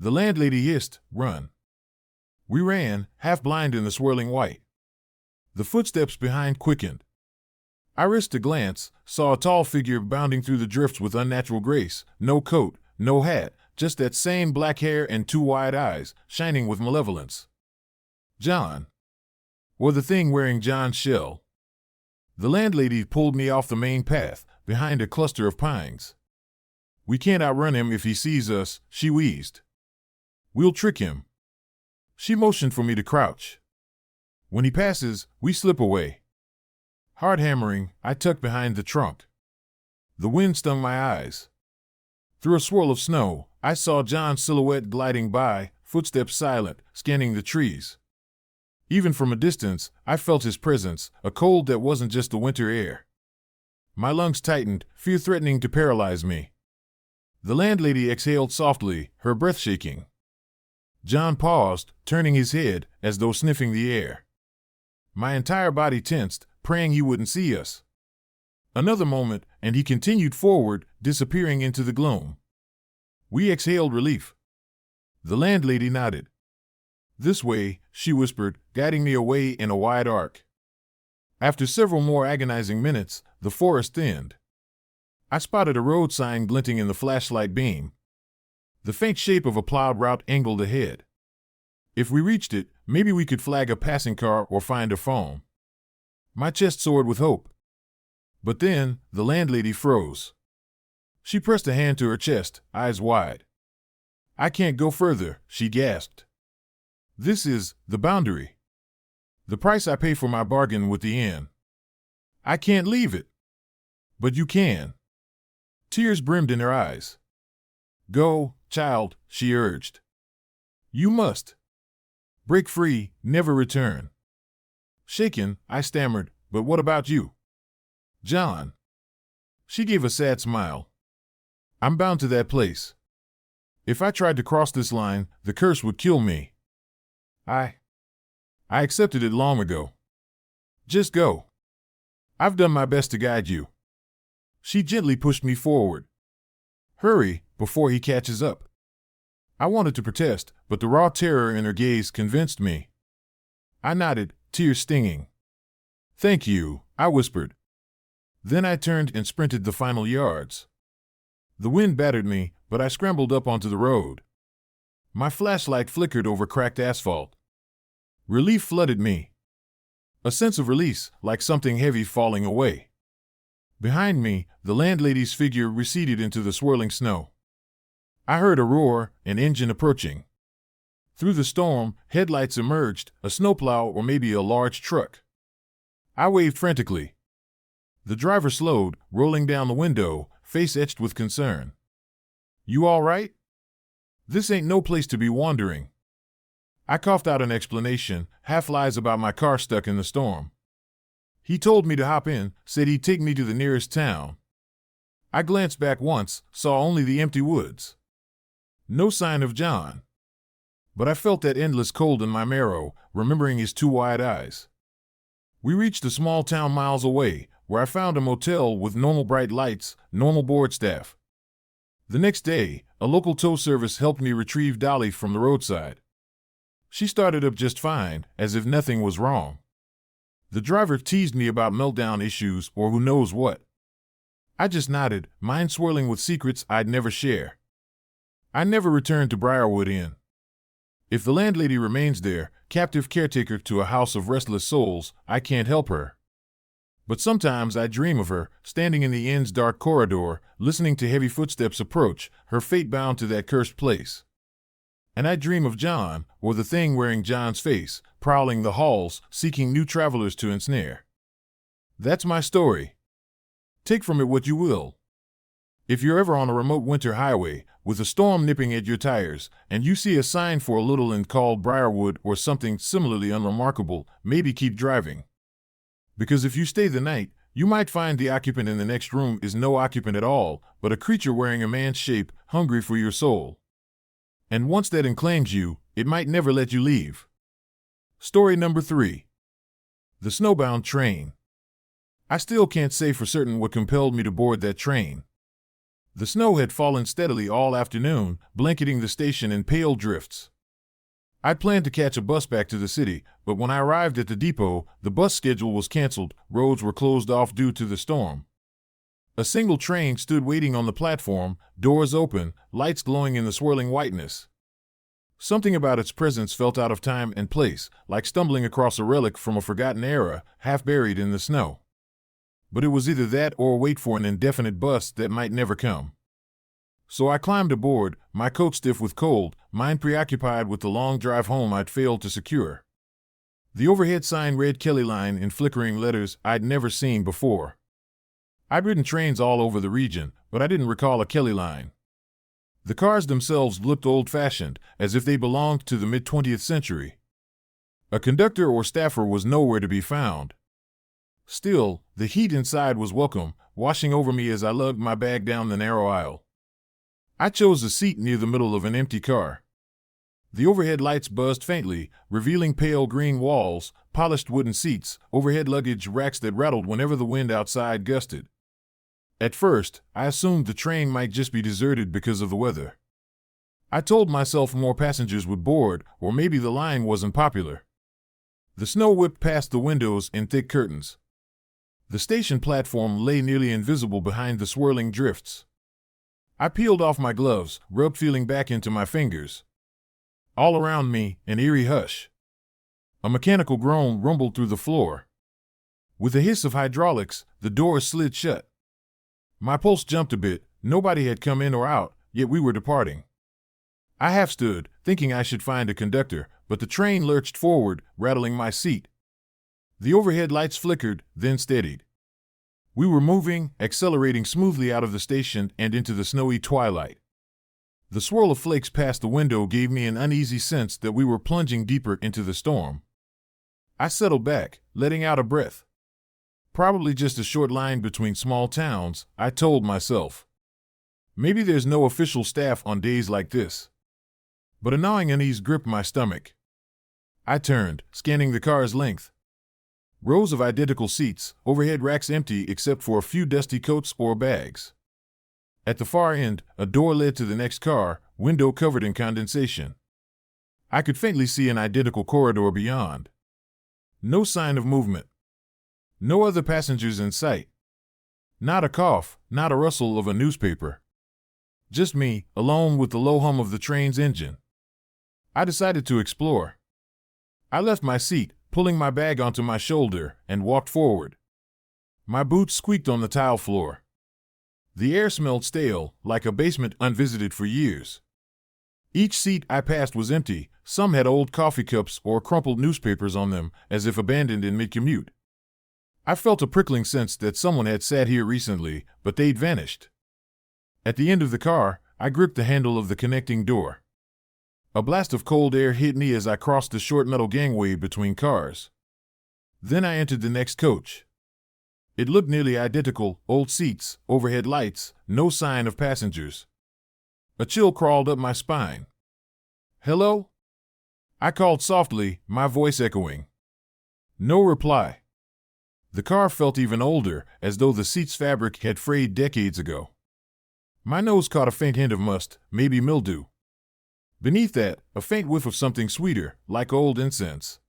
The landlady hissed, "Run." We ran, half blind in the swirling white. The footsteps behind quickened. I risked a glance, saw a tall figure bounding through the drifts with unnatural grace, no coat, no hat, just that same black hair and two wide eyes, shining with malevolence. John. Or the thing wearing John's shell. The landlady pulled me off the main path, behind a cluster of pines. We can't outrun him if he sees us, she wheezed. We'll trick him. She motioned for me to crouch. When he passes, we slip away. Hard hammering, I tucked behind the trunk. The wind stung my eyes. Through a swirl of snow, I saw John's silhouette gliding by, footsteps silent, scanning the trees. Even from a distance, I felt his presence, a cold that wasn't just the winter air. My lungs tightened, fear threatening to paralyze me. The landlady exhaled softly, her breath shaking. John paused, turning his head, as though sniffing the air. My entire body tensed, praying he wouldn't see us. Another moment, and he continued forward, disappearing into the gloom. We exhaled relief. The landlady nodded. This way, she whispered, guiding me away in a wide arc. After several more agonizing minutes, the forest thinned. I spotted a road sign glinting in the flashlight beam. The faint shape of a plowed route angled ahead. If we reached it, maybe we could flag a passing car or find a phone. My chest soared with hope. But then, the landlady froze. She pressed a hand to her chest, eyes wide. I can't go further, she gasped. This is the boundary. The price I pay for my bargain with the inn. I can't leave it. But you can. Tears brimmed in her eyes. Go, child, she urged. You must. Break free, never return. Shaken, I stammered, but what about you? John. She gave a sad smile. I'm bound to that place. If I tried to cross this line, the curse would kill me. I accepted it long ago. Just go. I've done my best to guide you. She gently pushed me forward. Hurry, before he catches up. I wanted to protest, but the raw terror in her gaze convinced me. I nodded, tears stinging. "Thank you," I whispered. Then I turned and sprinted the final yards. The wind battered me, but I scrambled up onto the road. My flashlight flickered over cracked asphalt. Relief flooded me. A sense of release, like something heavy falling away. Behind me, the landlady's figure receded into the swirling snow. I heard a roar, an engine approaching. Through the storm, headlights emerged, a snowplow or maybe a large truck. I waved frantically. The driver slowed, rolling down the window, face etched with concern. "You all right? This ain't no place to be wandering." I coughed out an explanation, half lies about my car stuck in the storm. He told me to hop in, said he'd take me to the nearest town. I glanced back once, saw only the empty woods. No sign of John. But I felt that endless cold in my marrow, remembering his two wide eyes. We reached a small town miles away, where I found a motel with normal bright lights, normal board staff. The next day, a local tow service helped me retrieve Dolly from the roadside. She started up just fine, as if nothing was wrong. The driver teased me about meltdown issues or who knows what. I just nodded, mind swirling with secrets I'd never share. I never returned to Briarwood Inn. If the landlady remains there, captive caretaker to a house of restless souls, I can't help her. But sometimes I dream of her, standing in the inn's dark corridor, listening to heavy footsteps approach, her fate bound to that cursed place. And I dream of John, or the thing wearing John's face, prowling the halls, seeking new travelers to ensnare. That's my story. Take from it what you will. If you're ever on a remote winter highway, with a storm nipping at your tires, and you see a sign for a little inn called Briarwood or something similarly unremarkable, maybe keep driving. Because if you stay the night, you might find the occupant in the next room is no occupant at all, but a creature wearing a man's shape, hungry for your soul. And once that enclaims you, it might never let you leave. Story number 3. The Snowbound Train. I still can't say for certain what compelled me to board that train. The snow had fallen steadily all afternoon, blanketing the station in pale drifts. I'd planned to catch a bus back to the city, but when I arrived at the depot, the bus schedule was canceled, roads were closed off due to the storm. A single train stood waiting on the platform, doors open, lights glowing in the swirling whiteness. Something about its presence felt out of time and place, like stumbling across a relic from a forgotten era, half buried in the snow. But it was either that or wait for an indefinite bus that might never come. So I climbed aboard, my coat stiff with cold, mind preoccupied with the long drive home I'd failed to secure. The overhead sign read Kelly Line in flickering letters I'd never seen before. I'd ridden trains all over the region, but I didn't recall a Kelly Line. The cars themselves looked old-fashioned, as if they belonged to the mid-20th century. A conductor or staffer was nowhere to be found. Still, the heat inside was welcome, washing over me as I lugged my bag down the narrow aisle. I chose a seat near the middle of an empty car. The overhead lights buzzed faintly, revealing pale green walls, polished wooden seats, overhead luggage racks that rattled whenever the wind outside gusted. At first, I assumed the train might just be deserted because of the weather. I told myself more passengers would board, or maybe the line wasn't popular. The snow whipped past the windows in thick curtains. The station platform lay nearly invisible behind the swirling drifts. I peeled off my gloves, rubbed feeling back into my fingers. All around me, an eerie hush. A mechanical groan rumbled through the floor. With a hiss of hydraulics, the doors slid shut. My pulse jumped a bit, nobody had come in or out, yet we were departing. I half stood, thinking I should find a conductor, but the train lurched forward, rattling my seat. The overhead lights flickered, then steadied. We were moving, accelerating smoothly out of the station and into the snowy twilight. The swirl of flakes past the window gave me an uneasy sense that we were plunging deeper into the storm. I settled back, letting out a breath. Probably just a short line between small towns, I told myself. Maybe there's no official staff on days like this. But a gnawing unease gripped my stomach. I turned, scanning the car's length. Rows of identical seats, overhead racks empty except for a few dusty coats or bags. At the far end, a door led to the next car, window covered in condensation. I could faintly see an identical corridor beyond. No sign of movement. No other passengers in sight. Not a cough, not a rustle of a newspaper. Just me, alone with the low hum of the train's engine. I decided to explore. I left my seat, pulling my bag onto my shoulder, and walked forward. My boots squeaked on the tile floor. The air smelled stale, like a basement unvisited for years. Each seat I passed was empty. Some had old coffee cups or crumpled newspapers on them, as if abandoned in mid-commute. I felt a prickling sense that someone had sat here recently, but they'd vanished. At the end of the car, I gripped the handle of the connecting door. A blast of cold air hit me as I crossed the short metal gangway between cars. Then I entered the next coach. It looked nearly identical, old seats, overhead lights, no sign of passengers. A chill crawled up my spine. "Hello?" I called softly, my voice echoing. No reply. The car felt even older, as though the seat's fabric had frayed decades ago. My nose caught a faint hint of must, maybe mildew. Beneath that, a faint whiff of something sweeter, like old incense.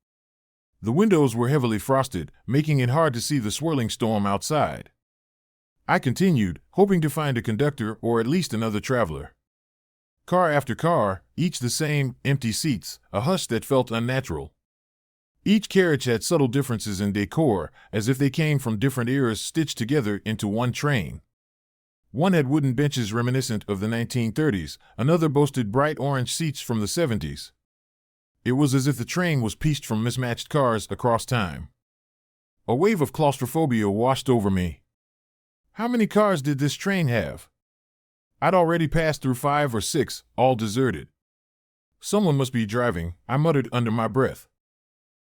The windows were heavily frosted, making it hard to see the swirling storm outside. I continued, hoping to find a conductor or at least another traveler. Car after car, each the same, empty seats, a hush that felt unnatural. Each carriage had subtle differences in decor, as if they came from different eras stitched together into one train. One had wooden benches reminiscent of the 1930s, another boasted bright orange seats from the 70s. It was as if the train was pieced from mismatched cars across time. A wave of claustrophobia washed over me. How many cars did this train have? I'd already passed through 5 or 6, all deserted. Someone must be driving, I muttered under my breath.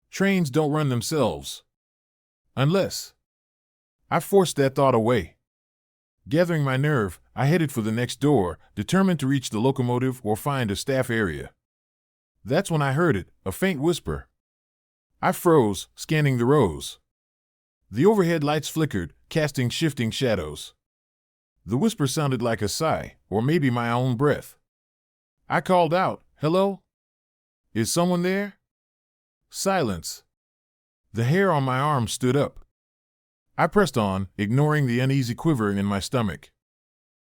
Trains don't run themselves. Unless. I forced that thought away. Gathering my nerve, I headed for the next door, determined to reach the locomotive or find a staff area. That's when I heard it, a faint whisper. I froze, scanning the rows. The overhead lights flickered, casting shifting shadows. The whisper sounded like a sigh, or maybe my own breath. I called out, "Hello? Is someone there?" Silence. The hair on my arm stood up. I pressed on, ignoring the uneasy quiver in my stomach.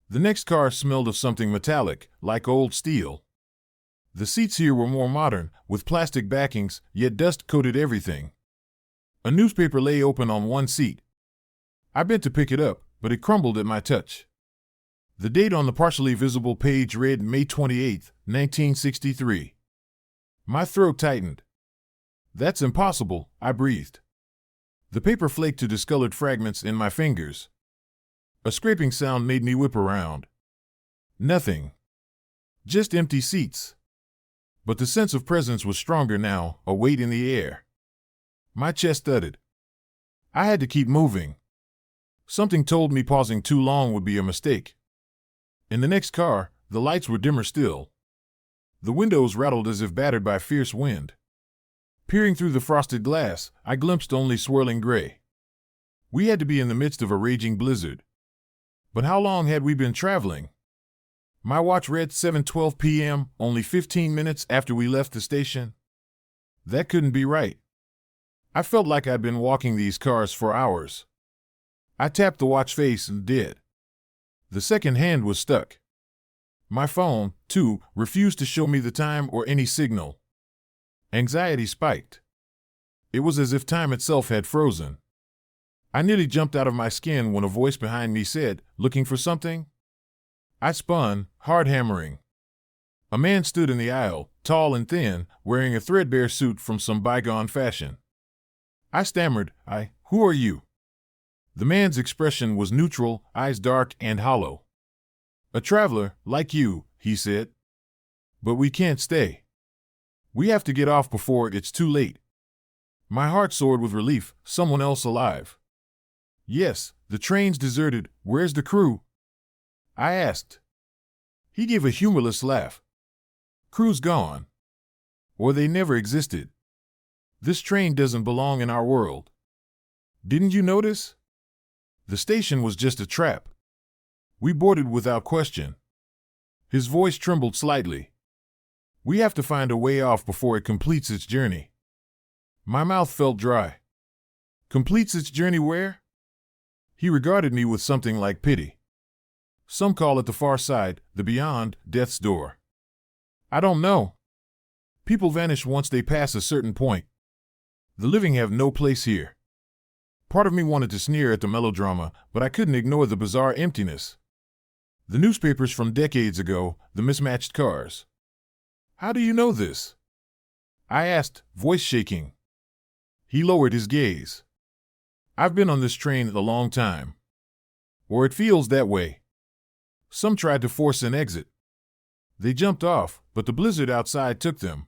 The next car smelled of something metallic, like old steel. The seats here were more modern, with plastic backings, yet dust coated everything. A newspaper lay open on one seat. I bent to pick it up, but it crumbled at my touch. The date on the partially visible page read May 28, 1963. My throat tightened. "That's impossible," I breathed. The paper flaked to discolored fragments in my fingers. A scraping sound made me whip around. Nothing. Just empty seats. But the sense of presence was stronger now, a weight in the air. My chest thudded. I had to keep moving. Something told me pausing too long would be a mistake. In the next car, the lights were dimmer still. The windows rattled as if battered by fierce wind. Peering through the frosted glass, I glimpsed only swirling gray. We had to be in the midst of a raging blizzard. But how long had we been traveling? My watch read 7:12 p.m., only 15 minutes after we left the station. That couldn't be right. I felt like I'd been walking these cars for hours. I tapped the watch face and did. The second hand was stuck. My phone, too, refused to show me the time or any signal. Anxiety spiked. It was as if time itself had frozen. I nearly jumped out of my skin when a voice behind me said, "Looking for something?" I spun, hard hammering. A man stood in the aisle, tall and thin, wearing a threadbare suit from some bygone fashion. I stammered, "Who are you?" The man's expression was neutral, eyes dark and hollow. "A traveler, like you," he said. "But we can't stay. We have to get off before it's too late." My heart soared with relief, someone else alive. "Yes, the train's deserted, where's the crew?" I asked. He gave a humorless laugh. "Crew's gone. Or they never existed. This train doesn't belong in our world. Didn't you notice? The station was just a trap. We boarded without question." His voice trembled slightly. We have to find a way off before it completes its journey. My mouth felt dry. Completes its journey where? He regarded me with something like pity. Some call it the far side, the beyond, death's door. I don't know. People vanish once they pass a certain point. The living have no place here. Part of me wanted to sneer at the melodrama, but I couldn't ignore the bizarre emptiness. The newspapers from decades ago, the mismatched cars. How do you know this? I asked, voice shaking. He lowered his gaze. I've been on this train a long time. Or it feels that way. Some tried to force an exit. They jumped off, but the blizzard outside took them.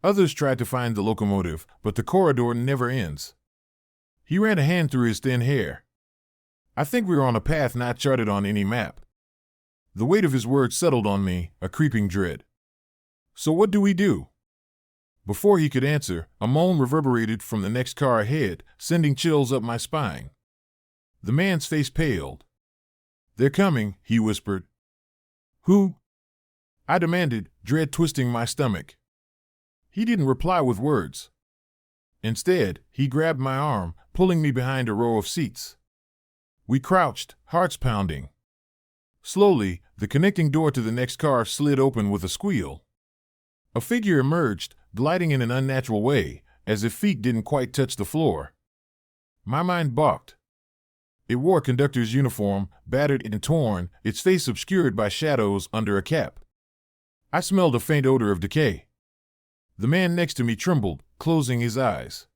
Others tried to find the locomotive, but the corridor never ends. He ran a hand through his thin hair. I think we were on a path not charted on any map. The weight of his words settled on me, a creeping dread. So what do we do? Before he could answer, a moan reverberated from the next car ahead, sending chills up my spine. The man's face paled. They're coming, he whispered. Who? I demanded, dread twisting my stomach. He didn't reply with words. Instead, he grabbed my arm, pulling me behind a row of seats. We crouched, hearts pounding. Slowly, the connecting door to the next car slid open with a squeal. A figure emerged, gliding in an unnatural way, as if feet didn't quite touch the floor. My mind balked. It wore a conductor's uniform, battered and torn, its face obscured by shadows under a cap. I smelled a faint odor of decay. The man next to me trembled, closing his eyes.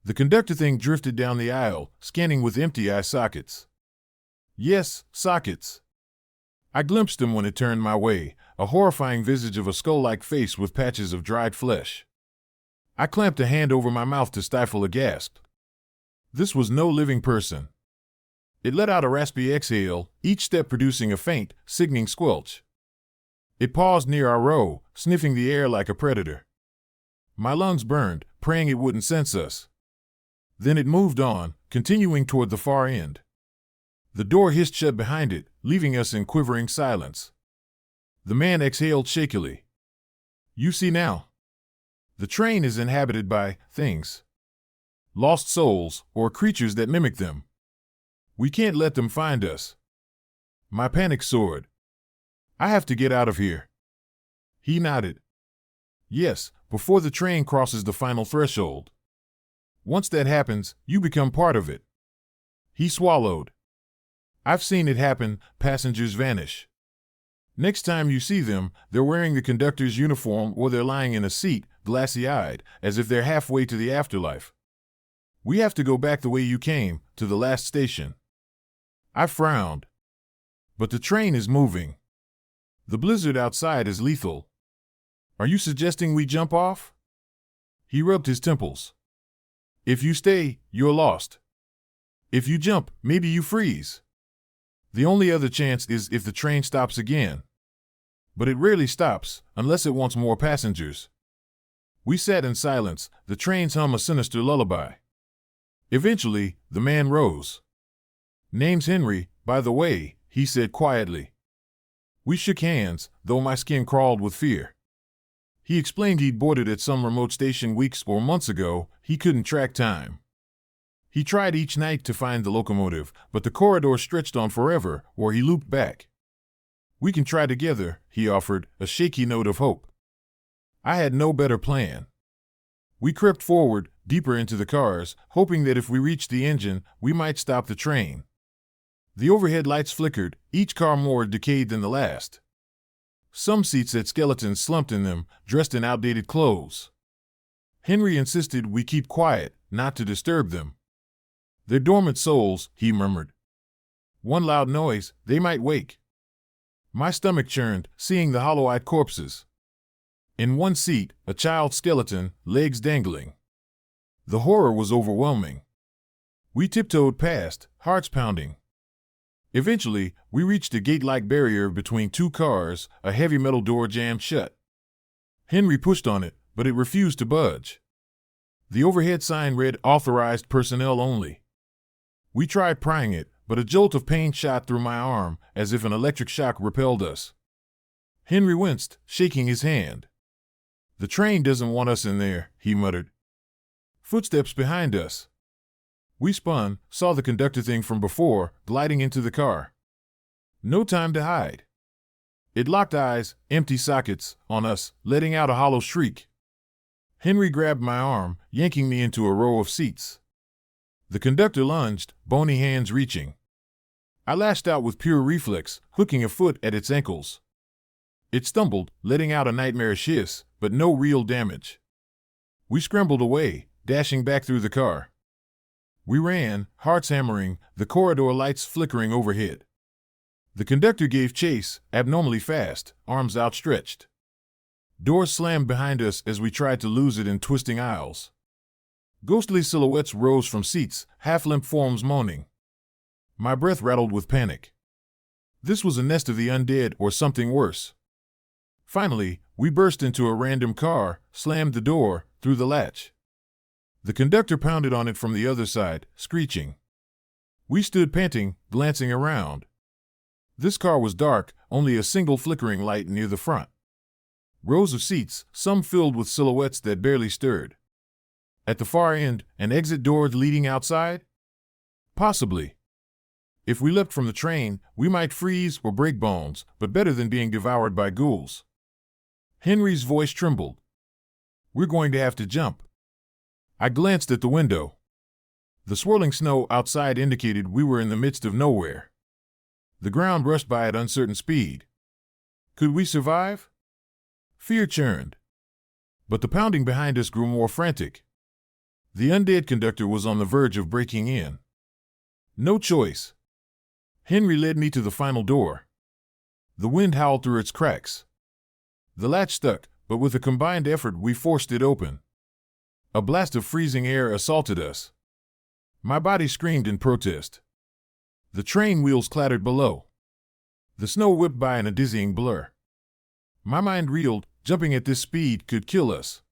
The conductor thing drifted down the aisle, scanning with empty eye sockets. Yes, sockets. I glimpsed him when it turned my way, a horrifying visage of a skull-like face with patches of dried flesh. I clamped a hand over my mouth to stifle a gasp. This was no living person. It let out a raspy exhale, each step producing a faint, sickening squelch. It paused near our row, sniffing the air like a predator. My lungs burned, praying it wouldn't sense us. Then it moved on, continuing toward the far end. The door hissed shut behind it, leaving us in quivering silence. The man exhaled shakily. You see now. The train is inhabited by things. Lost souls, or creatures that mimic them. We can't let them find us. My panic soared. I have to get out of here. He nodded. Yes, before the train crosses the final threshold. Once that happens, you become part of it. He swallowed. I've seen it happen, passengers vanish. Next time you see them, they're wearing the conductor's uniform or they're lying in a seat, glassy-eyed, as if they're halfway to the afterlife. We have to go back the way you came, to the last station. I frowned. But the train is moving. The blizzard outside is lethal. Are you suggesting we jump off? He rubbed his temples. If you stay, you're lost. If you jump, maybe you freeze. The only other chance is if the train stops again. But it rarely stops, unless it wants more passengers. We sat in silence, the train's hum a sinister lullaby. Eventually, the man rose. Name's Henry, by the way, he said quietly. We shook hands, though my skin crawled with fear. He explained he'd boarded at some remote station weeks or months ago, he couldn't track time. He tried each night to find the locomotive, but the corridor stretched on forever, or he looped back. We can try together, he offered, a shaky note of hope. I had no better plan. We crept forward, deeper into the cars, hoping that if we reached the engine, we might stop the train. The overhead lights flickered, each car more decayed than the last. Some seats had skeletons slumped in them, dressed in outdated clothes. Henry insisted we keep quiet, not to disturb them. They're dormant souls, he murmured. One loud noise, they might wake. My stomach churned, seeing the hollow-eyed corpses. In one seat, a child's skeleton, legs dangling. The horror was overwhelming. We tiptoed past, hearts pounding. Eventually, we reached a gate-like barrier between two cars, a heavy metal door jammed shut. Henry pushed on it, but it refused to budge. The overhead sign read "Authorized personnel only." We tried prying it, but a jolt of pain shot through my arm, as if an electric shock repelled us. Henry winced, shaking his hand. The train doesn't want us in there, he muttered. Footsteps behind us. We spun, saw the conductor thing from before, gliding into the car. No time to hide. It locked eyes, empty sockets, on us, letting out a hollow shriek. Henry grabbed my arm, yanking me into a row of seats. The conductor lunged, bony hands reaching. I lashed out with pure reflex, hooking a foot at its ankles. It stumbled, letting out a nightmarish hiss, but no real damage. We scrambled away, dashing back through the car. We ran, hearts hammering, the corridor lights flickering overhead. The conductor gave chase, abnormally fast, arms outstretched. Doors slammed behind us as we tried to lose it in twisting aisles. Ghostly silhouettes rose from seats, half-limp forms moaning. My breath rattled with panic. This was a nest of the undead or something worse. Finally, we burst into a random car, slammed the door, through the latch. The conductor pounded on it from the other side, screeching. We stood panting, glancing around. This car was dark, only a single flickering light near the front. Rows of seats, some filled with silhouettes that barely stirred. At the far end, an exit door leading outside? Possibly. If we leapt from the train, we might freeze or break bones, but better than being devoured by ghouls. Henry's voice trembled. We're going to have to jump. I glanced at the window. The swirling snow outside indicated we were in the midst of nowhere. The ground rushed by at uncertain speed. Could we survive? Fear churned. But the pounding behind us grew more frantic. The undead conductor was on the verge of breaking in. No choice. Henry led me to the final door. The wind howled through its cracks. The latch stuck, but with a combined effort we forced it open. A blast of freezing air assaulted us. My body screamed in protest. The train wheels clattered below. The snow whipped by in a dizzying blur. My mind reeled, jumping at this speed could kill us.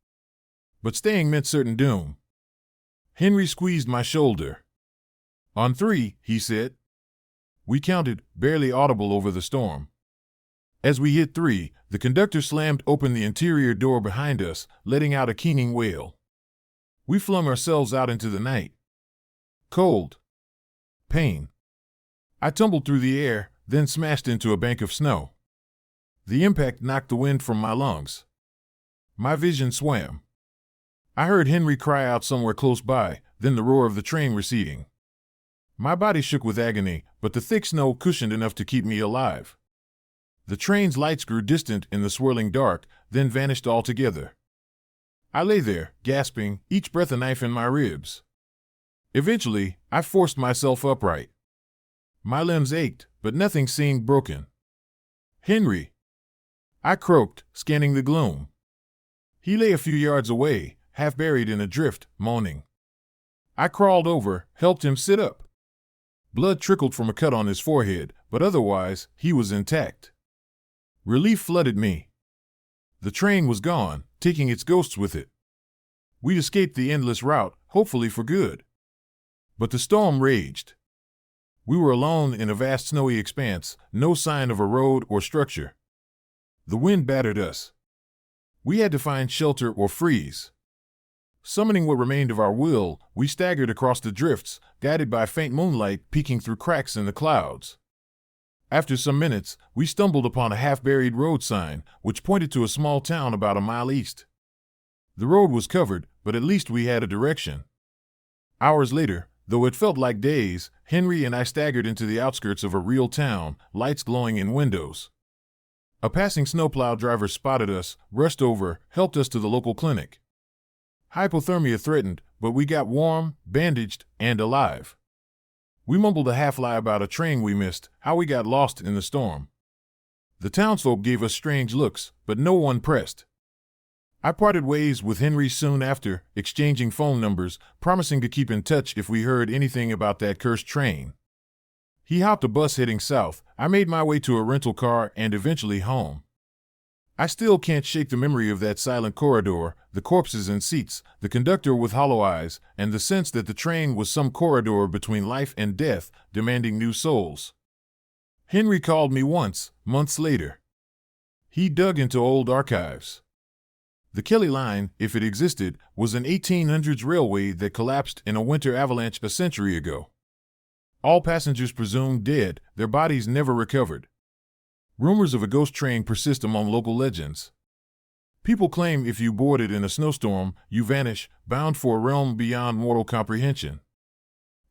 But staying meant certain doom. Henry squeezed my shoulder. On 3, he said. We counted, barely audible over the storm. As we hit 3, the conductor slammed open the interior door behind us, letting out a keening wail. We flung ourselves out into the night. Cold. Pain. I tumbled through the air, then smashed into a bank of snow. The impact knocked the wind from my lungs. My vision swam. I heard Henry cry out somewhere close by, then the roar of the train receding. My body shook with agony, but the thick snow cushioned enough to keep me alive. The train's lights grew distant in the swirling dark, then vanished altogether. I lay there, gasping, each breath a knife in my ribs. Eventually, I forced myself upright. My limbs ached, but nothing seemed broken. Henry! I croaked, scanning the gloom. He lay a few yards away, half buried in a drift, moaning. I crawled over, helped him sit up. Blood trickled from a cut on his forehead, but otherwise, he was intact. Relief flooded me. The train was gone, taking its ghosts with it. We'd escaped the endless route, hopefully for good. But the storm raged. We were alone in a vast snowy expanse, no sign of a road or structure. The wind battered us. We had to find shelter or freeze. Summoning what remained of our will, we staggered across the drifts, guided by faint moonlight peeking through cracks in the clouds. After some minutes, we stumbled upon a half-buried road sign, which pointed to a small town about a mile east. The road was covered, but at least we had a direction. Hours later, though it felt like days, Henry and I staggered into the outskirts of a real town, lights glowing in windows. A passing snowplow driver spotted us, rushed over, helped us to the local clinic. Hypothermia threatened, but we got warm, bandaged, and alive. We mumbled a half-lie about a train we missed, how we got lost in the storm. The townsfolk gave us strange looks, but no one pressed. I parted ways with Henry soon after, exchanging phone numbers, promising to keep in touch if we heard anything about that cursed train. He hopped a bus heading south, I made my way to a rental car and eventually home. I still can't shake the memory of that silent corridor, the corpses in seats, the conductor with hollow eyes, and the sense that the train was some corridor between life and death, demanding new souls. Henry called me once, months later. He dug into old archives. The Kelly Line, if it existed, was an 1800s railway that collapsed in a winter avalanche a century ago. All passengers presumed dead, their bodies never recovered. Rumors of a ghost train persist among local legends. People claim if you board it in a snowstorm, you vanish, bound for a realm beyond mortal comprehension.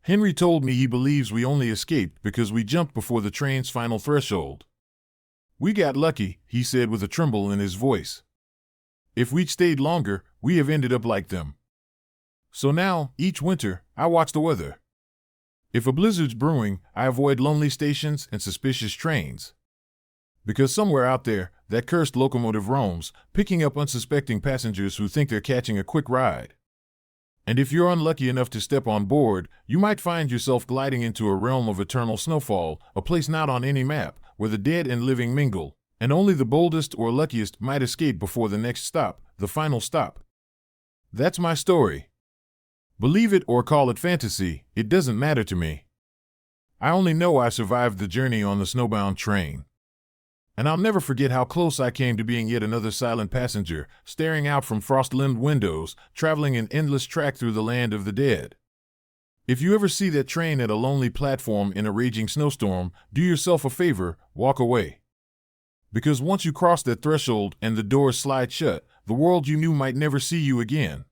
Henry told me he believes we only escaped because we jumped before the train's final threshold. We got lucky, he said with a tremble in his voice. If we'd stayed longer, we have ended up like them. So now, each winter, I watch the weather. If a blizzard's brewing, I avoid lonely stations and suspicious trains. Because somewhere out there, that cursed locomotive roams, picking up unsuspecting passengers who think they're catching a quick ride. And if you're unlucky enough to step on board, you might find yourself gliding into a realm of eternal snowfall, a place not on any map, where the dead and living mingle, and only the boldest or luckiest might escape before the next stop, the final stop. That's my story. Believe it or call it fantasy, it doesn't matter to me. I only know I survived the journey on the snowbound train. And I'll never forget how close I came to being yet another silent passenger, staring out from frost-limned windows, traveling an endless track through the land of the dead. If you ever see that train at a lonely platform in a raging snowstorm, do yourself a favor, walk away. Because once you cross that threshold and the doors slide shut, the world you knew might never see you again.